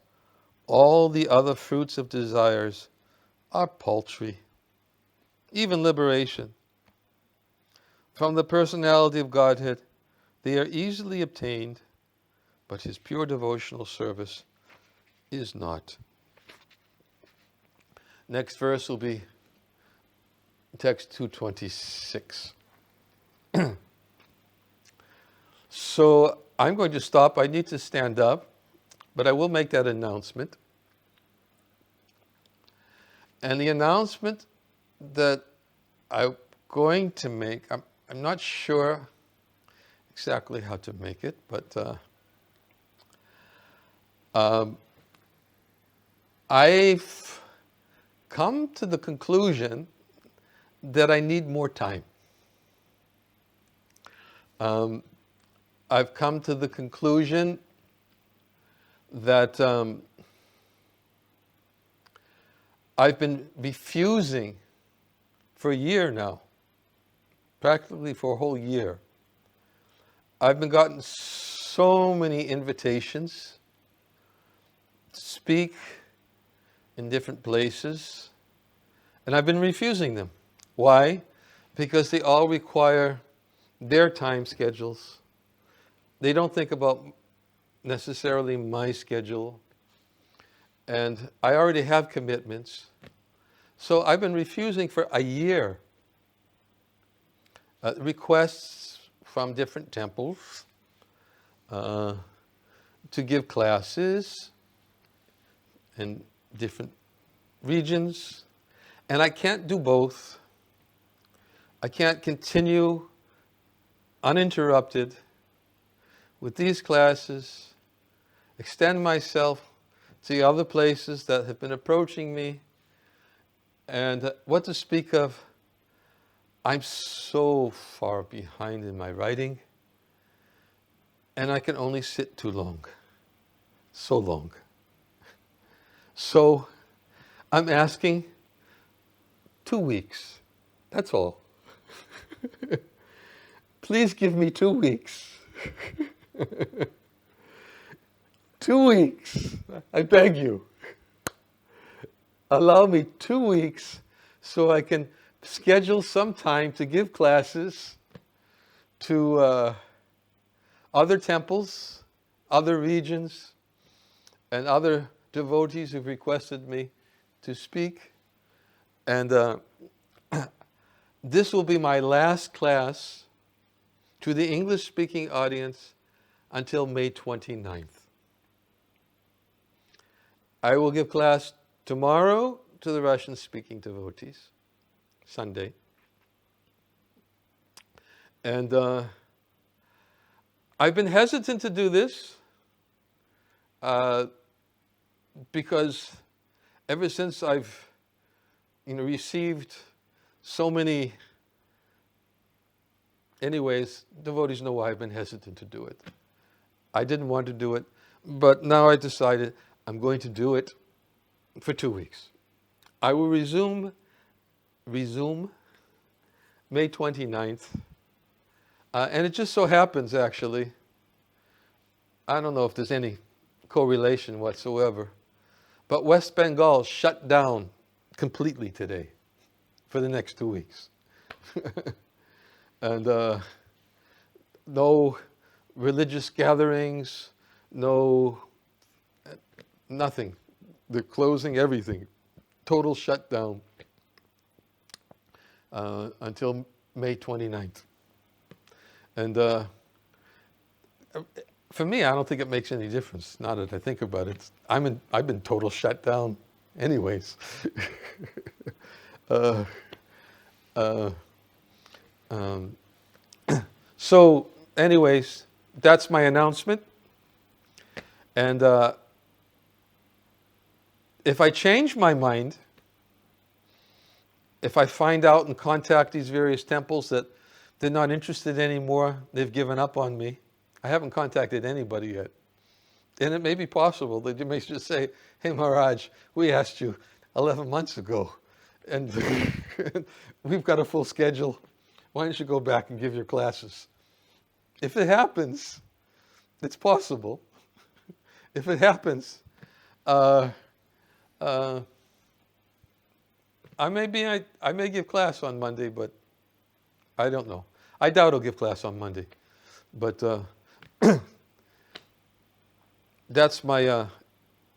all the other fruits of desires are paltry, even liberation. From the personality of Godhead, they are easily obtained, but his pure devotional service is not. Next verse will be text 226. So I'm going to stop. I need to stand up, but I will make that announcement. And the announcement that I'm going to make, I'm not sure exactly how to make it, but I've come to the conclusion that I need more time. I've come to the conclusion that I've been refusing for a year now, practically for a whole year. I've been gotten so many invitations to speak in different places, and I've been refusing them. Why? Because they all require their time schedules. They don't think about necessarily my schedule, and I already have commitments. So I've been refusing for a year requests from different temples to give classes in different regions, and I can't do both. I can't continue uninterrupted with these classes, extend myself to the other places that have been approaching me, and what to speak of, I'm so far behind in my writing, and I can only sit too long, so long. So I'm asking 2 weeks, that's all. Please give me 2 weeks. 2 weeks. I beg you. Allow me 2 weeks so I can schedule some time to give classes to other temples, other regions, and other devotees who've requested me to speak. And this will be my last class to the English-speaking audience until May 29th. I will give class tomorrow to the Russian-speaking devotees, Sunday. And I've been hesitant to do this because ever since I've received so many, anyways, devotees know why I've been hesitant to do it. I didn't want to do it, but now I decided I'm going to do it for 2 weeks. I will resume May 29th. And it just so happens, actually, I don't know if there's any correlation whatsoever, but West Bengal shut down completely today for the next 2 weeks. And no religious gatherings, nothing. They're closing everything. Total shutdown until May 29th. And for me, I don't think it makes any difference, now that I think about it. I've been total shutdown anyways. So anyways, that's my announcement. And if I change my mind, if I find out and contact these various temples that they're not interested anymore, they've given up on me, I haven't contacted anybody yet. And it may be possible that you may just say, hey Maharaj, we asked you 11 months ago, and we've got a full schedule. Why don't you go back and give your classes? If it happens, it's possible. If it happens, I may give class on Monday, but I don't know. I doubt I'll give class on Monday. But that's my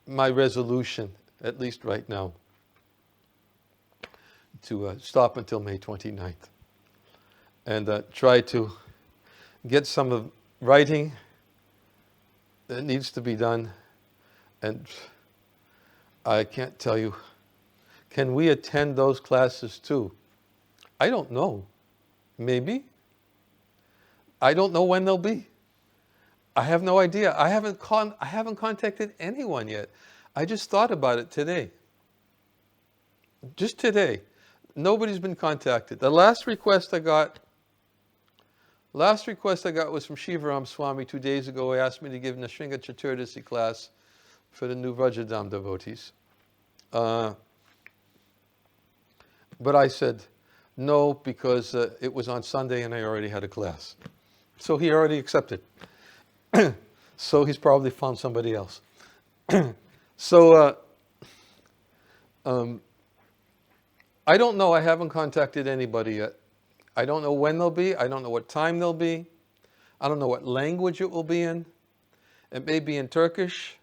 resolution, at least right now, to stop until May 29th. And try to get some of writing that needs to be done. And I can't tell you, can we attend those classes too? I don't know. Maybe. I don't know when they'll be. I have no idea. I haven't contacted anyone yet. I just thought about it today. Just today. Nobody's been contacted. The last request I got was from Shivaram Swami 2 days ago. He asked me to give Nrsimha Chaturdasi class for the new Vrajadam devotees. But I said no, because it was on Sunday and I already had a class. So he already accepted. So he's probably found somebody else. So I don't know. I haven't contacted anybody yet. I don't know when they'll be. I don't know what time they'll be. I don't know what language it will be in. It may be in Turkish.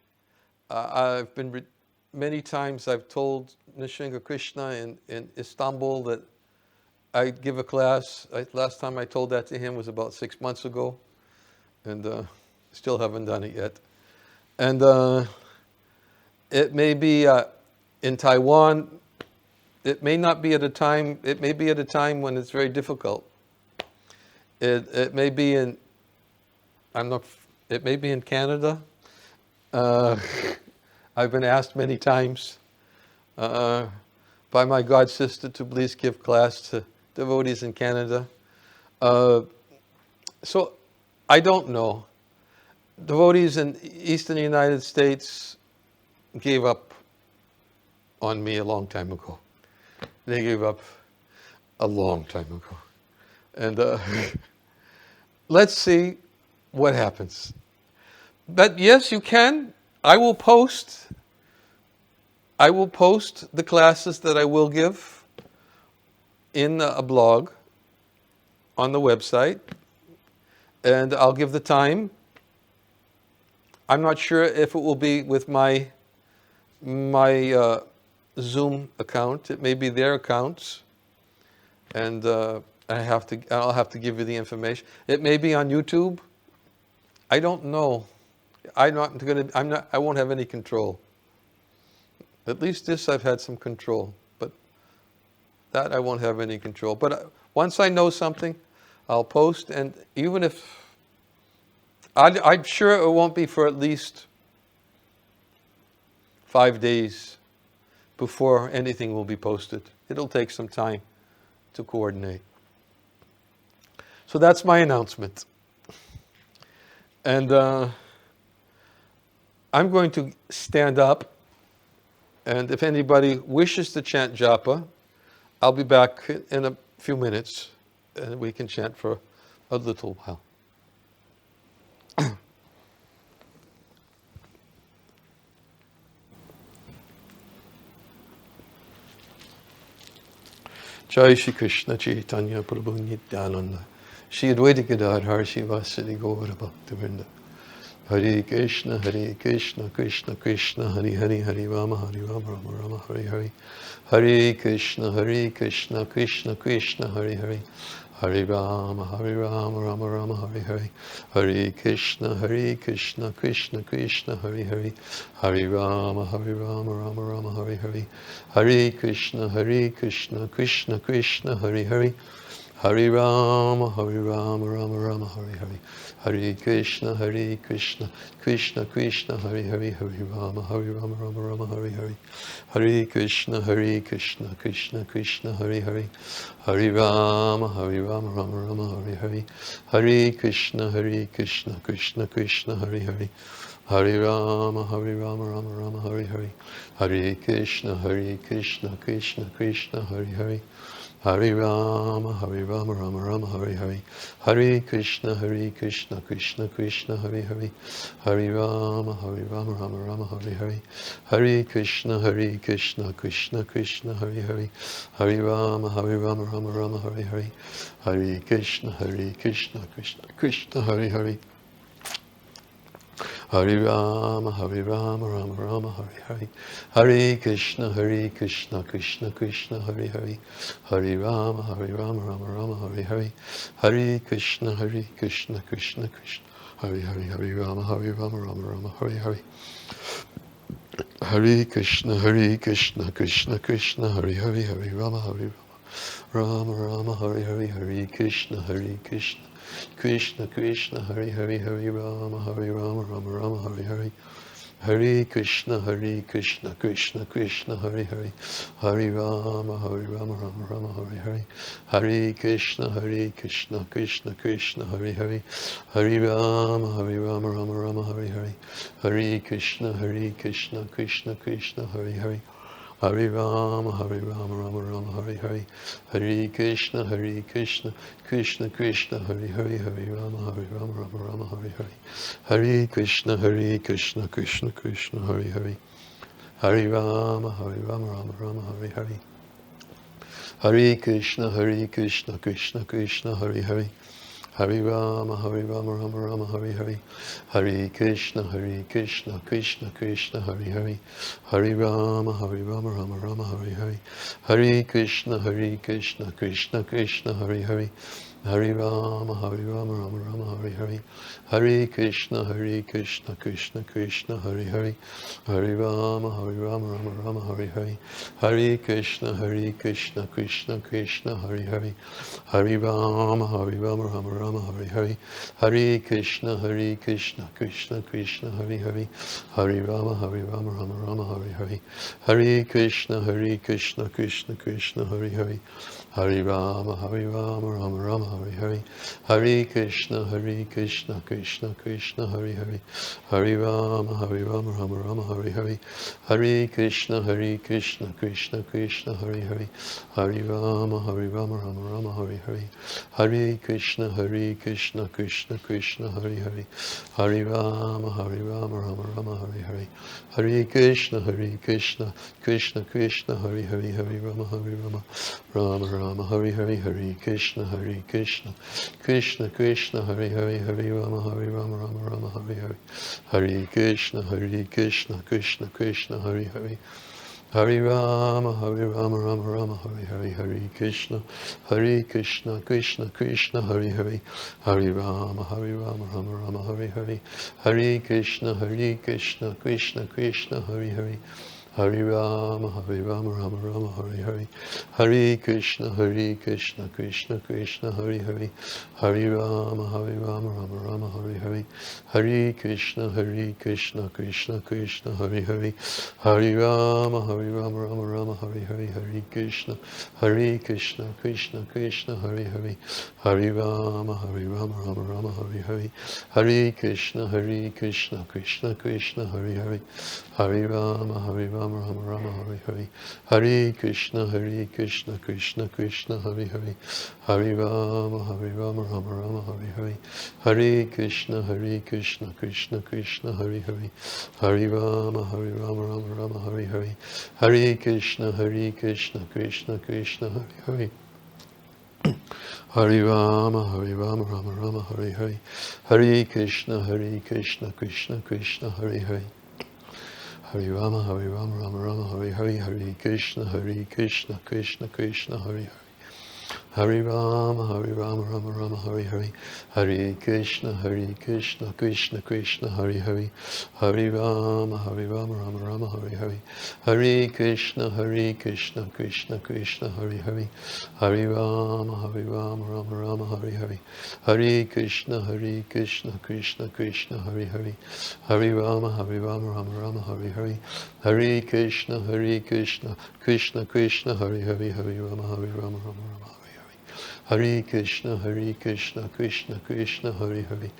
I've been many times I've told Nrsimha Krishna in Istanbul that I'd give a class. Last time I told that to him was about 6 months ago, and still haven't done it yet. And it may be in Taiwan. It may not be at a time. It may be at a time when it's very difficult. It may be in. It may be in Canada. I've been asked many times by my god sister to please give class to devotees in Canada. So I don't know. Devotees in eastern United States gave up on me a long time ago. They gave up a long time ago. And let's see what happens. But yes, you can. I will post the classes that I will give in a blog on the website, and I'll give the time. I'm not sure if it will be with my Zoom account. It may be their accounts, and I'll have to give you the information. It may be on YouTube. I don't know. I won't have any control. At least this I've had some control, but that I won't have any control. But once I know something, I'll post, and even if I'm sure it won't be for at least 5 days before anything will be posted. It'll take some time to coordinate. So that's my announcement. And I'm going to stand up, and if anybody wishes to chant Japa, I'll be back in a few minutes, and we can chant for a little while. Jai Shri Krishna Chaitanya Prabhu Nityananda Shri Advaita Gadadhar Shivasadi Gaura Bhaktivinoda Hare Krishna Krishna Krishna Hare Hare Hare Rama Rama Rama Hare Hare Hare Krishna Krishna Krishna Hare Hare Hare Rama Rama Rama Hare Hare Hare Krishna Krishna Krishna Hare Hare Hare Rama Rama Rama Hare Hare Hare Krishna Krishna Krishna Hare Hare Hare Rama Rama Rama Hare Hare Hare Krishna Krishna Krishna Hare Hare Hare Rama Rama Rama Hare Hare Hare Krishna Krishna Krishna Hare Hare Hare Rama Rama Rama Hare Hare Hare Krishna Krishna Krishna Hare Hare Hare Rama Rama Rama Hare Hare Hare Krishna Krishna Krishna Hare Hare Hare Rama Rama Rama Hare Hare Hare Krishna Krishna Krishna Hare Hare Hare Rama Rama Rama Hare Hare Hare Krishna Krishna Krishna Hare Hare Hare Rama Rama Rama Hare Hare Hare Krishna Krishna Krishna Hare Hare Hare Rama Rama Rama Hare Hare Hare Krishna Krishna Krishna Hare Hare Hare Rama Rama Rama Hare Hare Hare Krishna Krishna Krishna Hare Hare Hare Rama Rama Rama Hare Hare Hare Krishna Krishna Krishna Hare Hare Hare Rama Rama Hare Hare Hare Krishna Krishna Krishna Hare Hare Hare Rama Rama Rama Hare Hare Hare Krishna Krishna Krishna Hare Hare Hare Rama Rama Rama Hare Hare Hare Krishna Krishna Krishna Hare Hare Hare Rama Rama Rama Hare Hare Hare Krishna Krishna Krishna Hare Hare Hare Rama Rama Rama Hare Hare Hare Krishna Krishna Krishna Hare Hare Hare Rama Rama Rama Hare Hare Hare Krishna Krishna Krishna Hare Hare Hare Rama Rama Rama Hare Hare Hare Krishna Krishna Krishna Hare Hare Hare Rama Rama Rama Hare Hare Hare Krishna Krishna Krishna Hare Hare Hare Rama Rama Rama Hare Hare Hare Krishna Krishna Krishna Hare Hare Hare Rama Rama Rama Hare Hare Hare Krishna Krishna Krishna Hare Hare Hare Rama Rama Rama Hare Hare Hare Krishna Krishna Krishna Hare Hare Hare Rama Rama Rama Hare Hare Hare Krishna Krishna Krishna Hare Hare Hare Rama Rama Hare Hare Hare Krishna Krishna Krishna Hare Hare Hare Rama Rama Rama Hare Hare. Hare Krishna, Krishna Krishna, Hare Hare. Hare Rama, Rama Rama, Hare Hare. Hare Krishna, Krishna Krishna, Hare Hare. Hare Rama, Rama Rama, Hare Hare. Hare Krishna, Krishna Krishna, Hare Hare. Hare Rama, Rama Rama, Hare Hare. Hare Krishna, Krishna Krishna, Hare Hare. Hare Rama, Rama Rama, Hare Hare. Hare Krishna, Krishna Krishna, Hare Hare. Hare Rama, Rama Rama, Hare Hare. Hare Krishna, Krishna Krishna, Hare Hare. Hare Rama, Rama Rama, Hare Hare. Hare Krishna, Krishna Krishna, Hare Hare. Hare Rama, Rama Rama, Hare Hare. Hare Krishna, Krishna Krishna, Hare Hare. Hare Rama, Rama Rama, Hare Hare. Hare Krishna, Krishna Krishna, Hare Hare. Hare Rama, Rama Rama, Hare Hare. Hare Krishna, Krishna Krishna, Hare Hare. Hare Rama, Rama, Hare Hare. Hare Krishna, Krishna Krishna, Hare Hare. Hare Rama, Rama, Hare Hare. Hare Krishna, Krishna Krishna, Hare Hare. Hare Rama, Rama, Hare Hare. Hare Krishna, Krishna Krishna, Hare Hare. Hare Rama, Rama, Hare Hare. Hare Krishna, Krishna Krishna, Hare Hare. Hare Rama, Rama, Hare Hare. Hare Krishna, Krishna Krishna, Hare Hare. Hare Rama, Rama Rama, Hare Hare. Hare Krishna, Krishna Krishna, Hare Hare. Hare Rama, Rama Rama, Hare Hare. Hare Krishna, Krishna Krishna, Hare Hare. Hare Rama, Rama Rama, Hare Hare. Hare Krishna, Krishna Krishna, Hare Hare. Hare Rama, Rama Rama, Hare Hare. Hare Krishna, Krishna Krishna, Hare Hare. Hare Rama, Rama Rama, Hare Hare. Hare Krishna, Krishna Krishna, Hare Hare. Hare Rama, Rama Rama, Hare Hare. Hare Krishna, Krishna Krishna, Hare Hare. Hare Rama, Rama Rama. Hare Krishna, Krishna Krishna, Hare Hare.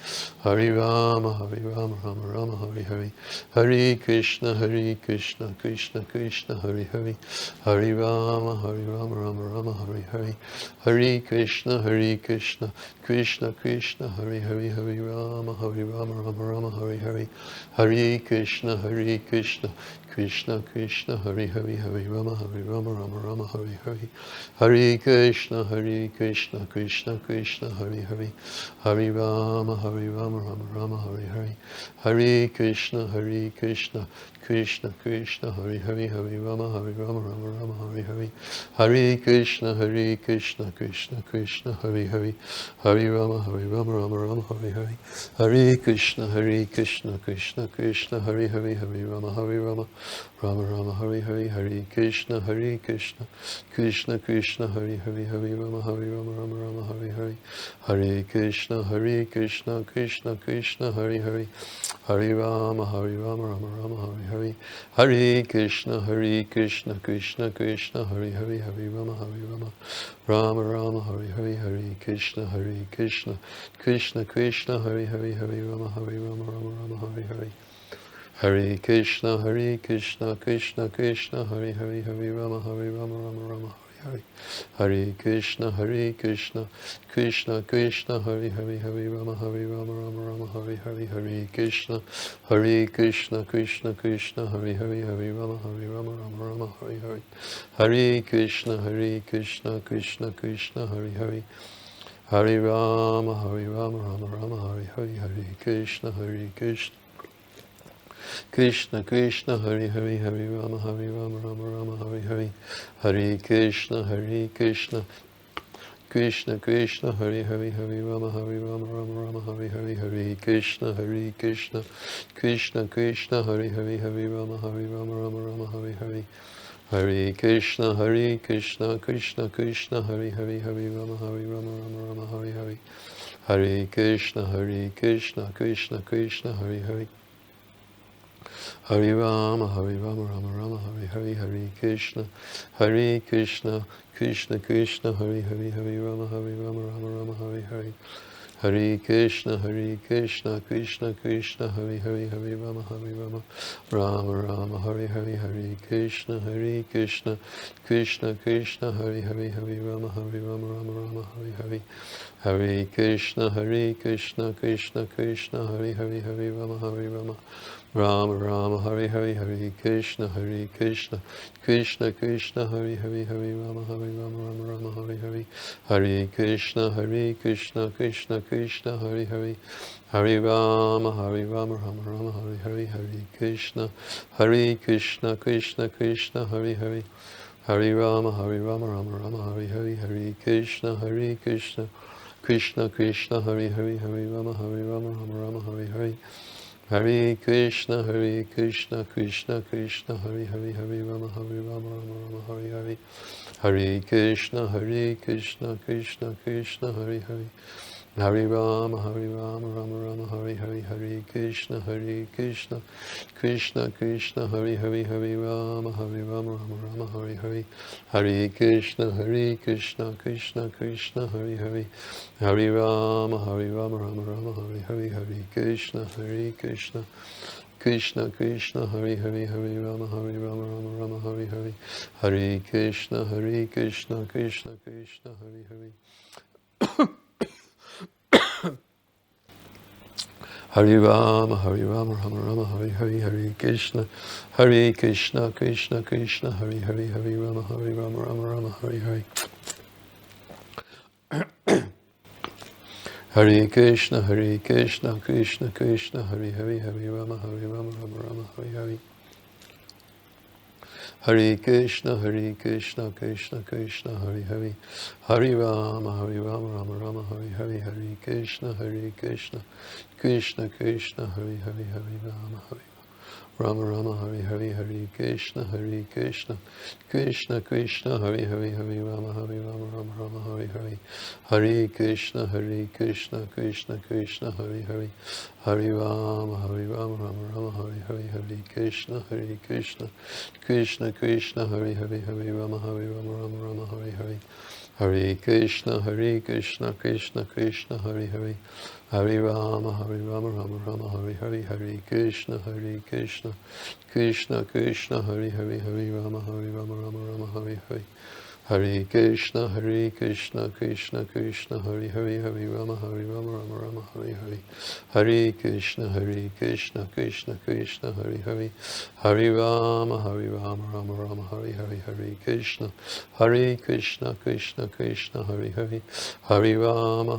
Hare Rama, Rama Rama, Hare Hare. Hare Krishna, Krishna Krishna, Hare Hare. Hare Rama, Rama Rama, Hare Hare. Hare Krishna, Krishna Krishna, Hare Hare. Hare Rama, Rama Rama, Hare Hare. Hare Krishna, Krishna Krishna, Hare Hare. Hare Rama, Rama Rama, Hare Hare. Hare Krishna, Krishna Krishna, Hare Hare. Hare Rama, Rama Rama, Hare Hare. Hare Krishna, Krishna Krishna, Hare Hare. Hare Rama, Rama Rama, Hare Hare. Hare Krishna, Krishna Krishna, Hare Hare. Hare Rama, Rama Rama, Hare Hare. Hare Krishna, Krishna Krishna, Hare Hare. Hare Rama, Rama Rama, Hare Hare. Hare Krishna, Krishna Krishna, Hare Hare. Hare Rama, Rama Rama, Hare Hare. Hare Krishna, Krishna Krishna, Hare Hare. Hare Rama, Rama Rama, Hare Hare. Hare Krishna, Krishna Krishna, Hare Hare. Hare Rama, Rama Rama, Hare Hare. Hare Krishna, Krishna Krishna, Hare Hare. Hare Rama, Rama Rama, Hare Hare. Hare Krishna, Krishna Krishna, Hare Hare. Hare Rama, Rama Rama, Hare Hare. Hare Krishna, Krishna Krishna, Hare Hare. Hare Rama, Rama Rama, Hare Hare. Hare Krishna, Krishna Krishna, Hare Hare. Hare Rama, Rama Rama, Hare Hare. Hare Krishna, Krishna Krishna, Hare Hare. Hare Rama, Rama Rama, Hare Hare. Hare Krishna, Krishna Krishna, Hare Hare. Hare Rama, Rama Rama, Hare Hare. Hare Krishna, Krishna Krishna, Hare Hare. Hare Rama, Rama Rama, Hare Hare. Hare Krishna, Krishna Krishna, Hare Hare. Hare Rama, Rama Rama, Hare Hare. Hare Krishna, Krishna Krishna, Hare Hare. Hare Rama, Rama Rama, Hare Hare. Hare Krishna, Krishna Krishna, Hare Hare. Hare Rama, Rama Rama, Hare Hare, Hare Krishna, Krishna Krishna, Hare Hare, Hare Rama, Rama Rama, Hare Hare. Hare Krishna, Krishna Krishna, Hare Hare, Hare Rama, Rama Rama, Hare Hare, Hare Krishna, Krishna Krishna, Hare Hare, Hare Rama, Rama Rama, Hare Hare. Hare Krishna, Krishna Krishna, Hare Hare, Hare Rama, Rama Rama, Hare Hare, Hare Krishna, Krishna Krishna, Hare Hare, Hare Rama, Rama Rama, Hare Hare. Hare Krishna, Krishna Krishna, Hare Hare. Hare Rama, Rama Rama, Hare Hare, Hare Krishna, Krishna Krishna, Hare Hare. Hare Rama, Rama Rama, Hare Hare, Hare Krishna, Krishna Krishna, Hare Hare, Hare Rama, Rama Rama, Hare Hare. Hare Krishna, Krishna Krishna, Hare Hare, Hare Rama, Rama Rama, Hare Hare. Hare Krishna, Krishna Krishna, Hare Hare. Hare Rama, Rama Rama, Hare Hare, Hare Krishna, Krishna Krishna, Hare Hare, Hare Rama, Rama Rama, Hare Hare. Hare Krishna, Krishna Krishna, Hare Hare. Hare Rama, Rama Rama, Hare Hare, Hare Krishna, Krishna Krishna, Hare Hare, Hare Rama, Rama Rama, Hare Hare. Hare Krishna, Krishna Krishna, Hare Hare. Hare Rama, Rama Rama, Hare Hare, Hare Krishna, Krishna Krishna, Hare Hare, Hare Rama, Rama Rama, Hare Hare. Hare Krishna, Krishna Krishna, Hare Hare, Hare Rama, Rama Rama, Hare Hare. Hare Krishna, Krishna Krishna, Hare Hare. Hare Rama, Rama Rama, Hare Hare, Hare Krishna, Krishna Krishna, Hare Hare, Hare Rama, Rama Rama, Hare Hare, Hare Krishna, Krishna Krishna, Hare Hare, Hare Rama, Rama Rama, Hare Hare. Hare Krishna, Krishna Krishna, Hare Hare. Hare Rama, Rama Rama, Hare Hare, Hare Krishna, Krishna Krishna, Hare Hare, Hare Rama, Rama, Hare Hare. Hare Krishna, Krishna Krishna, Hare Hare. Hare Rama, Rama Rama, Hare Hare, Hare Krishna, Krishna Krishna, Hare Hare, Hare Rama, Rama, Hare Hare. Hare Krishna, Krishna Krishna, Hare Hare, Hare Rama, Rama, Hare Hare. Hare Krishna, Krishna Krishna, Hare Hare. Hare Rama, Rama, Hare Hare, Hare Krishna, Krishna Krishna, Hare Hare. Hare Rama,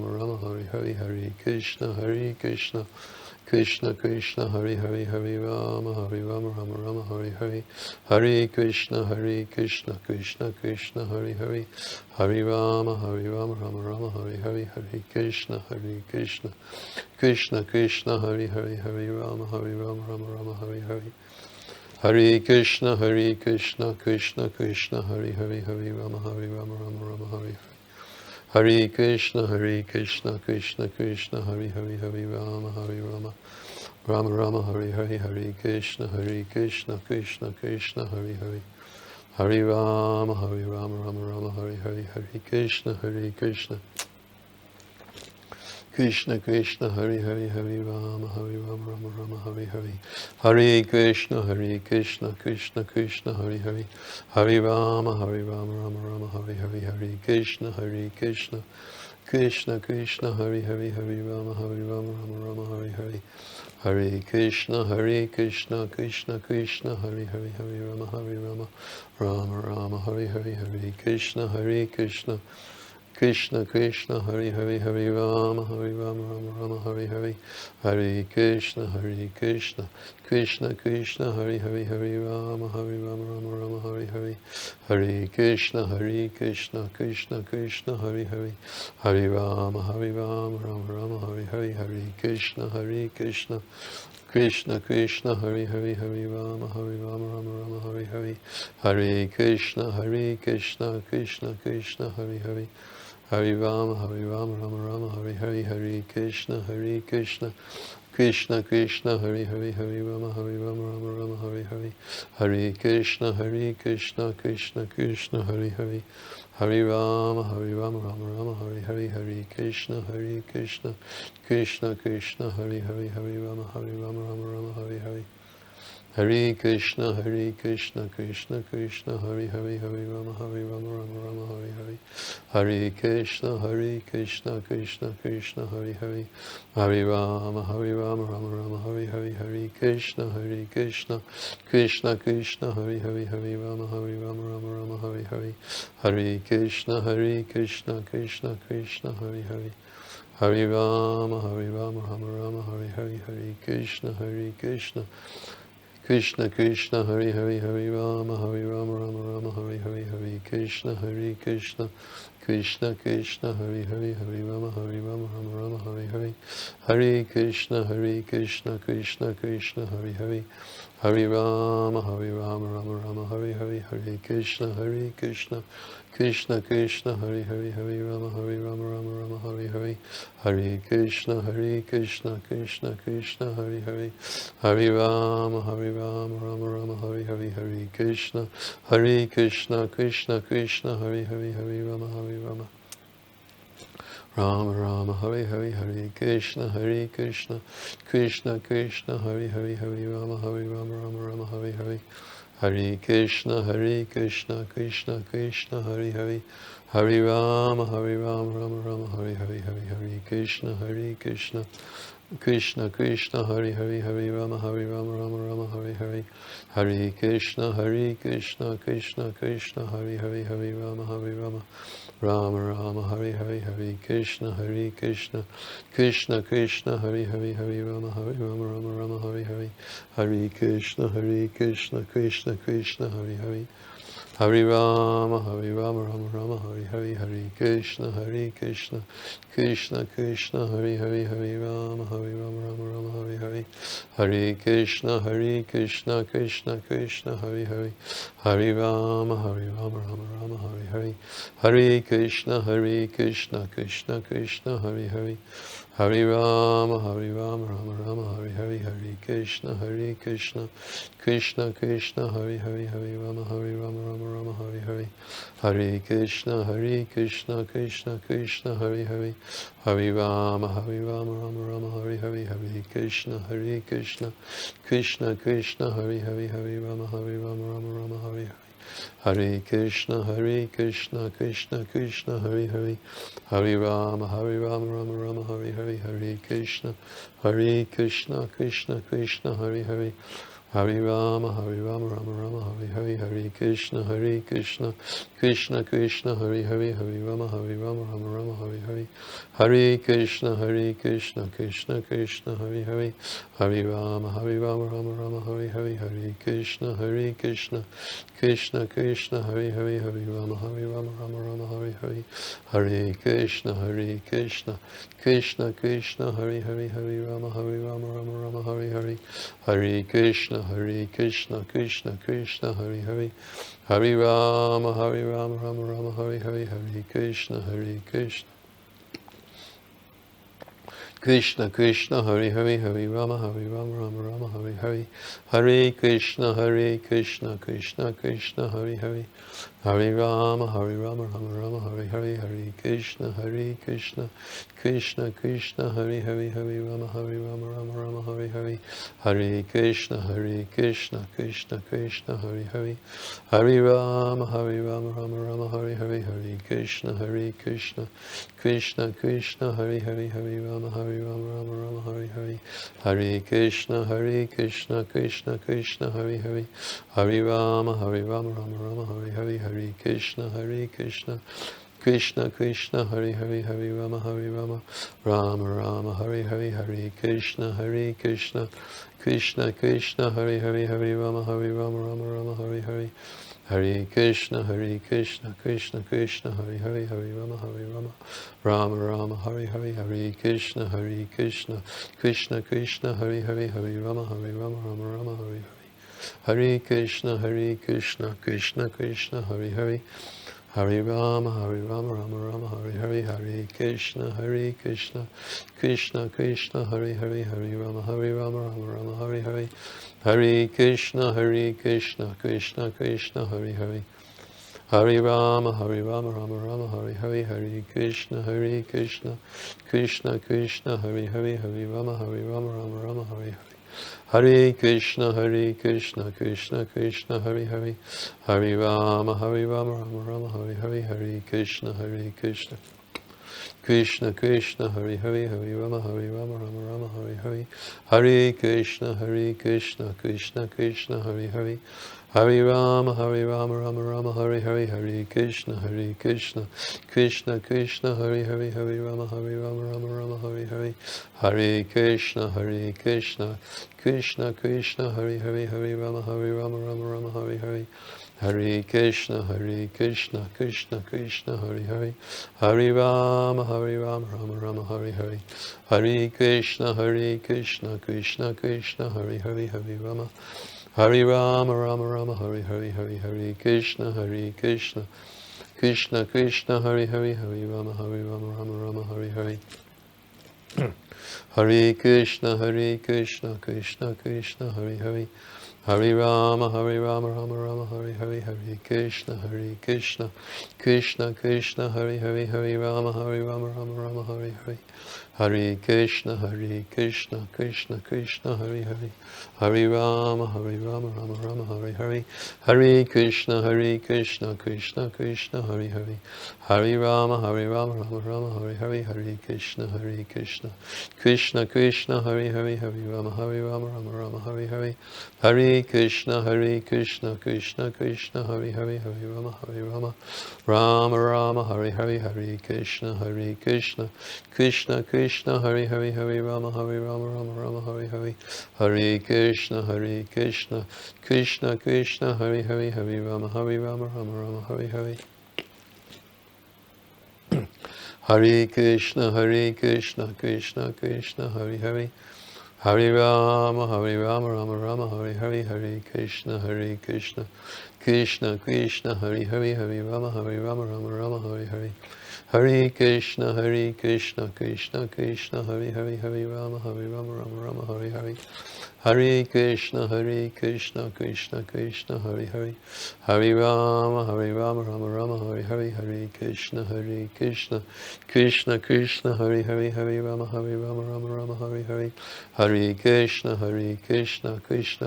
Rama, Hare Hare, Hare Krishna, Krishna Krishna, Hare Hare, Hare Rama, Rama, Hare Hare. Hare Krishna, Krishna Krishna, Hare Hare. Hare Rama, Rama, Hare Hare, Hare Krishna, Krishna Krishna, Hare Hare, Hare Rama, Rama, Hare Hare. Hare Krishna, Krishna Krishna, Hare Hare, Hare Rama, Rama, Hare Hare. Hare Krishna, Krishna Krishna, Hare Hare, Hare Rama, Rama, Hare Hare. Hare Krishna, Krishna Krishna, Hare Hare. Hare Rama, Rama, Hare Hare. Hare Krishna, Krishna Krishna, Hare Hare, Hare Rama, Rama, Hare Hare. Hare Krishna, Krishna Krishna, Hare Hare. Hare Rama, Rama, Hare Hare. Hare Krishna, Krishna Krishna, Hare Hare, Hare Rama, Rama, Hare Hare. Hare Krishna, Krishna Krishna, Hare Hare, Hare Rama, Rama, Hare Hare. Hare Krishna, Krishna Krishna, Hare Hare, Hare Rama, Rama, Hare Hare. Hare Krishna, Krishna Krishna, Hare Hare, Hare Rama, Rama, Hare Hare. Hare Krishna, Krishna Krishna, Hare Hare. Hare Rama, Rama, Hare Hare. Hare Krishna, Krishna Krishna, Hare Hare, Hare Rama, Rama, Hare Hare. Hare Krishna, Krishna Krishna, Hare Hare. Hare Rama, Rama, Hare Hare. Hare Krishna, Krishna Krishna Krishna Hare Hare Hare Rama Rama Rama Hare Hare Hare Krishna Krishna Krishna Hare Hare Hare Rama Rama Rama Hare Hare Hare Krishna Krishna Krishna Hare Hare Hare Rama Rama Rama Hare Hare Hare Krishna Krishna Krishna Hare Hare Hare Rama Rama Rama Hare Hare Hare Krishna Krishna Krishna Hare Hare Hare Rama Rama Rama Hare Hare Hare Krishna Krishna Krishna Hare Hare Hare Rama Rama Rama Hare Hare Hare Krishna Krishna Krishna Hare Hare Hare Rama Rama Rama Hare Hare Hare Krishna Krishna Krishna Hare Hare Hare Rama Rama Rama Hare Hare Hare Krishna Krishna Krishna Hare Hare Hare Rama Rama Rama Hare Hare Hare Krishna Krishna Krishna Hare Hare Hare Rama Rama Rama Hare Hare Hare Krishna Krishna Krishna Hare Hare Hare Rama Rama Rama Hare Hare Hare Krishna Krishna Krishna Hare Hare Hare Rama Rama Rama Hare Hare Hare Krishna Krishna Krishna Hare Hare Hare Rama Rama Hare Hare Hare Krishna Krishna Krishna Hare Hare Hare Rama Rama Rama Hare Hare Hare Krishna Krishna Krishna Hare Hare Hare Rama Rama Rama Hare Hare Hare Krishna Krishna Krishna Hare Hare Hare Rama Rama Rama Hare Hare Hare Krishna Krishna Krishna Hare Hare Hare Rama Rama Hare Hare Hare Krishna Krishna Krishna Hare Hare Hare Rama Rama Hare Hare Hare Krishna Krishna Krishna Hare Hare Hare Rama Rama Rama Hare Hare Hare Krishna Krishna Krishna Hare Hare Hare Rama Rama Rama Hare Hare Hare Krishna Krishna Krishna Hare Hare Hare Rama Rama Rama Hare Hare Hare Krishna Krishna Krishna Hare Hare Hare Rama Rama Rama Hare Hare Hare Krishna Krishna Krishna Hare Hare Hare Rama Rama Rama Hare Hare Hare Krishna Krishna Krishna Hare Hare Hare Rama Rama Rama Hare Hare Hare Krishna Krishna Krishna Hare Hare Hare Rama Rama Rama Hare Hare Hare Krishna Krishna Krishna Hare Hare Hare Rama Rama Rama Hare Hare Hare Krishna Krishna Krishna Hare Hare Hare Rama Rama Rama Hare Hare Hare Krishna Krishna Krishna Hare Hare Hare Rama Rama Rama Hare Hare Hare Krishna Krishna Krishna Hare Hare Hare Rama Rama Rama Hare Hare Hare Krishna Krishna Krishna Hare Hare Hare Rama Rama Hare Hare Hare Krishna Krishna Krishna Hare Hare Hare Rama Rama Hare Hare Hare Krishna Krishna Krishna Hare Hare Hare Rama Rama Rama Hare Hare Hare Krishna Krishna Krishna Hare Hare Hare Rama Rama Rama Hare Hare Hare Krishna Krishna Krishna Hare Hare Hare Rama Rama Rama Hare Hare Hare Krishna Krishna Krishna Hare Hare Hare Rama Rama Rama Hare Hare Hare Krishna Krishna Krishna Hare Hare Hare Rama Rama Rama Hare Hare Hare Krishna Krishna Krishna Hare Hare Hare Rama Rama Rama Hare Hare Hare Krishna Krishna Krishna Hare Hare Hare Rama Rama Rama Hare Hare Hare Krishna Krishna Hare Hare Hare Rama Rama Rama Hare Hare Hare Krishna Krishna Hare Hare Hare Rama Rama Rama Hare Hare Hare Krishna Krishna Hare Hare Hare Rama Rama Rama Hare Hare Hare Krishna Krishna Hare Hare Hare Rama Rama Rama Hare Hare Hare Krishna Krishna Krishna Hare Hare Hare Rama, Rama Rama, Hare Hare, Hare Krishna, Krishna Krishna, Hare Hare, Hare Rama, Rama Rama, Hare Hare, Hare Krishna, Krishna Krishna, Hare Hare, Hare Rama, Rama Rama, Hare Hare, Hare Krishna, Krishna Krishna, Hare Hare, Hare Rama, Rama Rama, Hare Hare. Hare Krishna, Krishna Krishna, Hare Hare, Hare Rama, Rama Rama, Hare Hare, Hare Krishna, Krishna Krishna, Hare Hare, Hare Rama, Rama Rama, Hare Hare, Hare Krishna, Krishna Krishna, Hare Hare, Hare Rama, Rama Rama, Hare Hare, Hare Krishna, Krishna Krishna, Hare Hare, Hare Rama, Rama Rama, Hare Hare, Hare Krishna, Krishna Krishna, Hare Hare, Hare Rama, Rama Rama, Hare Hare, Hare Krishna, Krishna Krishna, Hare Hare, Hare Rama, Rama Rama, Hare Hare, Hare Krishna, Krishna Krishna, Hare Hare, Hare Rama, Rama Rama, Hare Hare, Hare Krishna, Krishna Krishna, Hare Hare, Hare Rama, Rama Rama, Hare Hare. Hare Krishna, Krishna Krishna, Hare Hare, Hare Rama, Rama Rama, Hare Hare, Hare Krishna, Krishna Krishna, Hare Hare, Hare Rama, Rama Rama, Hare Hare, Hare Krishna, Krishna Krishna, Hare Hare, Hare Rama, Rama Rama, Hare Hare, Hare Krishna, Krishna Krishna, Hare Hare, Hare Rama, Rama Rama, Hare Hare, Hare Krishna, Krishna Krishna, Hare Hare, Hare Rama, Rama Rama, Hare Hare, Hare Krishna, Krishna Krishna, Hare Hare, Hare Rama, Rama Rama, Hare Hare, Hare Krishna, Krishna Krishna, Hare Hare, Hare Rama, Rama Rama, Hare Hare, Hare Krishna, Krishna Krishna, Hare Hare, Hare Rama, Rama Rama, Hare Hare. Hare Krishna, Krishna Krishna, Hare Hare, Hare Rama, Rama Rama, Hare Hare, Hare Krishna, Krishna Krishna, Hare Hare, Hare Rama, Rama Rama, Hare Hare, Hare Krishna, Krishna Krishna, Hare Hare, Hare Rama, Rama Rama, Hare Hare, Hare Krishna, Krishna Krishna, Hare Hare, Hare Rama, Rama Rama, Hare Hare, Hare Krishna, Krishna Krishna, Hare Hare, Hare Rama, Rama Rama, Hare Hare, Hare Krishna, Krishna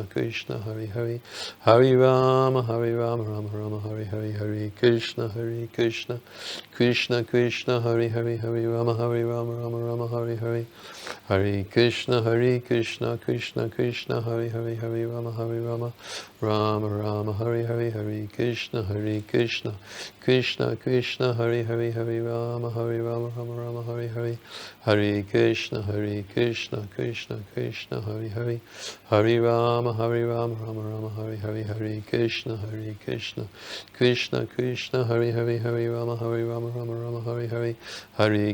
Krishna, Hare Hare, Hare Rama, Rama Rama, Hare Hare, Hare Krishna, Krishna Krishna, Hare Hare, Hare Rama, Rama Rama, Hare Hare, Hare Krishna, Krishna Krishna, Hare Hare, Hare Rama, Rama Rama, Hare Hare, Hare Krishna, Krishna Krishna, Hare Hare, Hare Rama, Rama Rama, Hare Hare, Hare Krishna, Krishna Krishna, Hare Hare, Hare Rama, Rama Rama, Hare Hare, Hare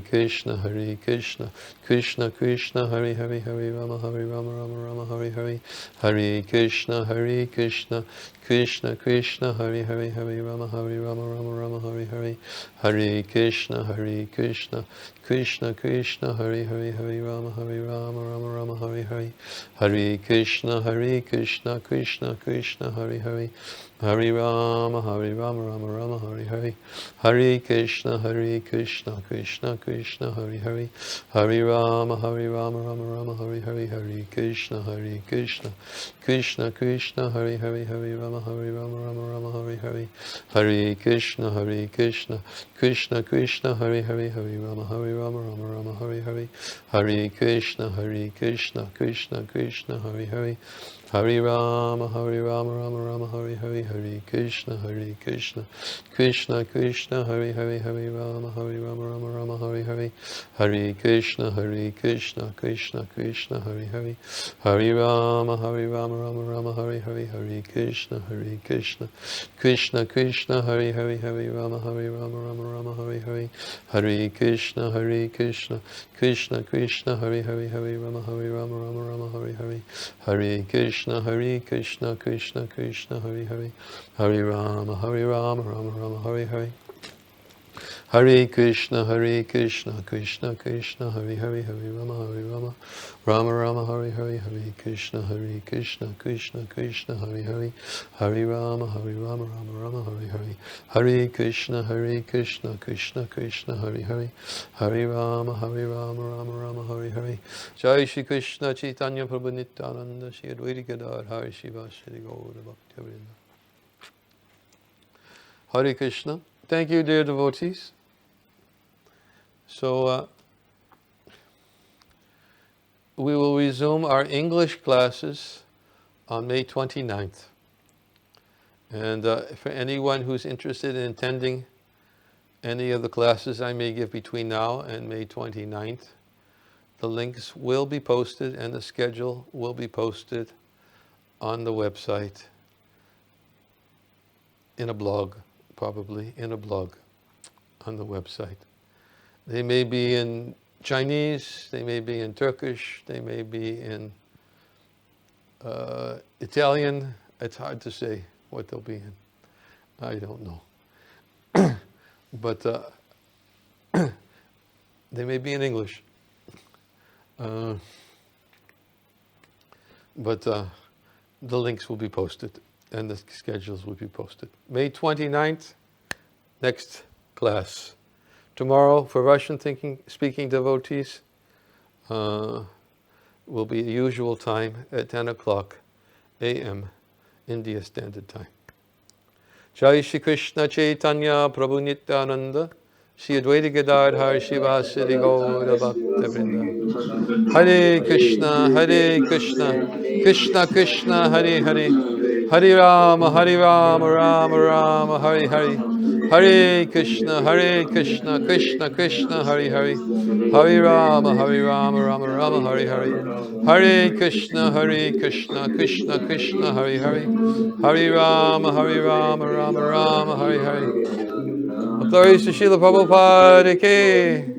Krishna, Krishna Krishna, Hare Hare, Hare Rama, Rama, Hare Hare, Hare Krishna, Krishna Krishna, Hare Hare, Hare Rama, Rama, Hare Hare, Hare Krishna, Krishna Krishna, Hare Hare, Hare Rama, Rama, Hare Hare, Hare Krishna, Krishna Krishna, Hare Hare, Hare Rama, Rama, Hare Hare, Hare Krishna, Krishna Krishna, Hare Hare, Hare Rama, Rama, Hare Hare, Hare Krishna, Krishna Krishna, Hare Hare, Hare Rama, Rama, Hare Hare, Hare Krishna, Krishna Krishna, Hare Hare, Hare Rama, Rama, Hare Hare, Hare Krishna, Krishna Krishna, Hare Hare, Hare Rama, Rama, Hare Hare, Hare Krishna, Krishna Krishna, Hare Hare, Hare Rama, Rama, Hare Hare, Hare Krishna, Krishna Krishna, Hare Hare, Hare Rama, Rama, Hare Hare, Hare Krishna, Krishna Krishna, Hare Hare, Hare Rama, Rama, Hare Hare, Hare Krishna, Krishna Krishna, Hare Hare, Hare Rama, Rama, Hare Hare, Hare Krishna, Krishna Krishna, Hare Hare, Hare Rama, Rama, Hare Hare, Hare Krishna, Krishna Krishna, Hare Hare, Hare Rama, Rama, Hare Hare. Hare Krishna, Krishna Krishna, Hare Hare, Hare Rama, Hare Rama, Rama Rama, Hare Hare, Hare Krishna, Krishna Krishna, Hare Hare, Hare Rama, Rama Rama, Hare Hare, Hare Krishna, Krishna Krishna, Hare Hare, Hare Rama, Rama Rama, Hare Hare. Jai Shri Krishna Chaitanya Prabhu Nityananda, Shri Advaita Gadadhar Shiva Shri Gaura Bhaktivinoda. Hare Krishna. Thank you, dear devotees. So we will resume our English classes on May 29th. And for anyone who's interested in attending any of the classes I may give between now and May 29th, the links will be posted and the schedule will be posted on the website in a blog, probably in a blog on the website. They may be in Chinese, they may be in Turkish, they may be in Italian. It's hard to say what they'll be in. I don't know. But they may be in English. But the links will be posted and the schedules will be posted. May 29th, next class. Tomorrow, for Russian-speaking devotees, will be the usual time at 10 o'clock a.m. India Standard Time. Jai Shri Krishna Chaitanya Prabhu Nityananda, Shri Advaita Gadadhar Shivasari Gaura Bhaktivinoda. Hare Krishna, Krishna Krishna, Hare Hare, Hare Rama, Rama Rama, Hare Hare, Hare Krishna, Krishna Krishna, Hare Hare, Hare Rama, Rama Rama, Hare Hare, Hare Krishna, Krishna Krishna, Hare Hare, Hare Rama, Rama Rama, Hare Hare. Glories to Srila Prabhupada ki.